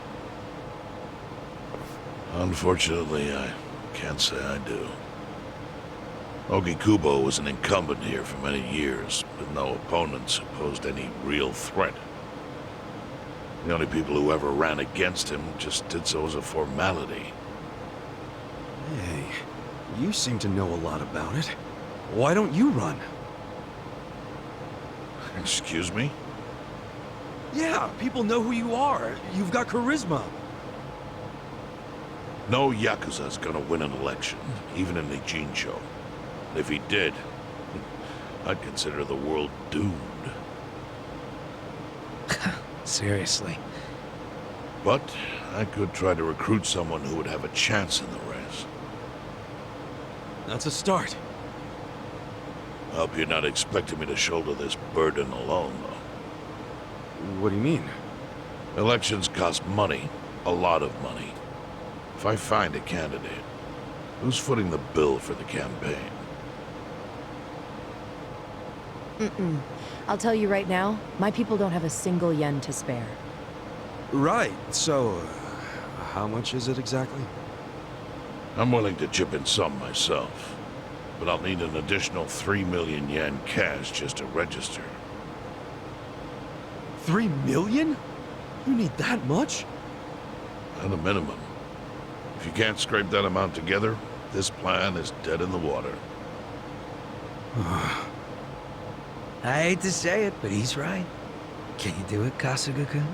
Unfortunately, I can't say I do. Ogikubo was an incumbent here for many years, with no opponents who posed any real threat. The only people who ever ran against him just did so as a formality. Hey, you seem to know a lot about it. Why don't you run? Excuse me? Yeah, people know who you are. You've got charisma. No Yakuza's gonna win an election, even in the Jincho. If he did, I'd consider the world doomed. Seriously. But I could try to recruit someone who would have a chance in the race. That's a start. Hope you're not expecting me to shoulder this burden alone, though. What do you mean? Elections cost money. A lot of money. If I find a candidate, who's footing the bill for the campaign? I'll tell you right now, my people don't have a single yen to spare. Right, so... how much is it exactly? I'm willing to chip in some myself, but I'll need an additional 3 million yen cash just to register. 3 million? You need that much? At a minimum. If you can't scrape that amount together, this plan is dead in the water. I hate to say it, but he's right. Can you do it, Kasuga-kun?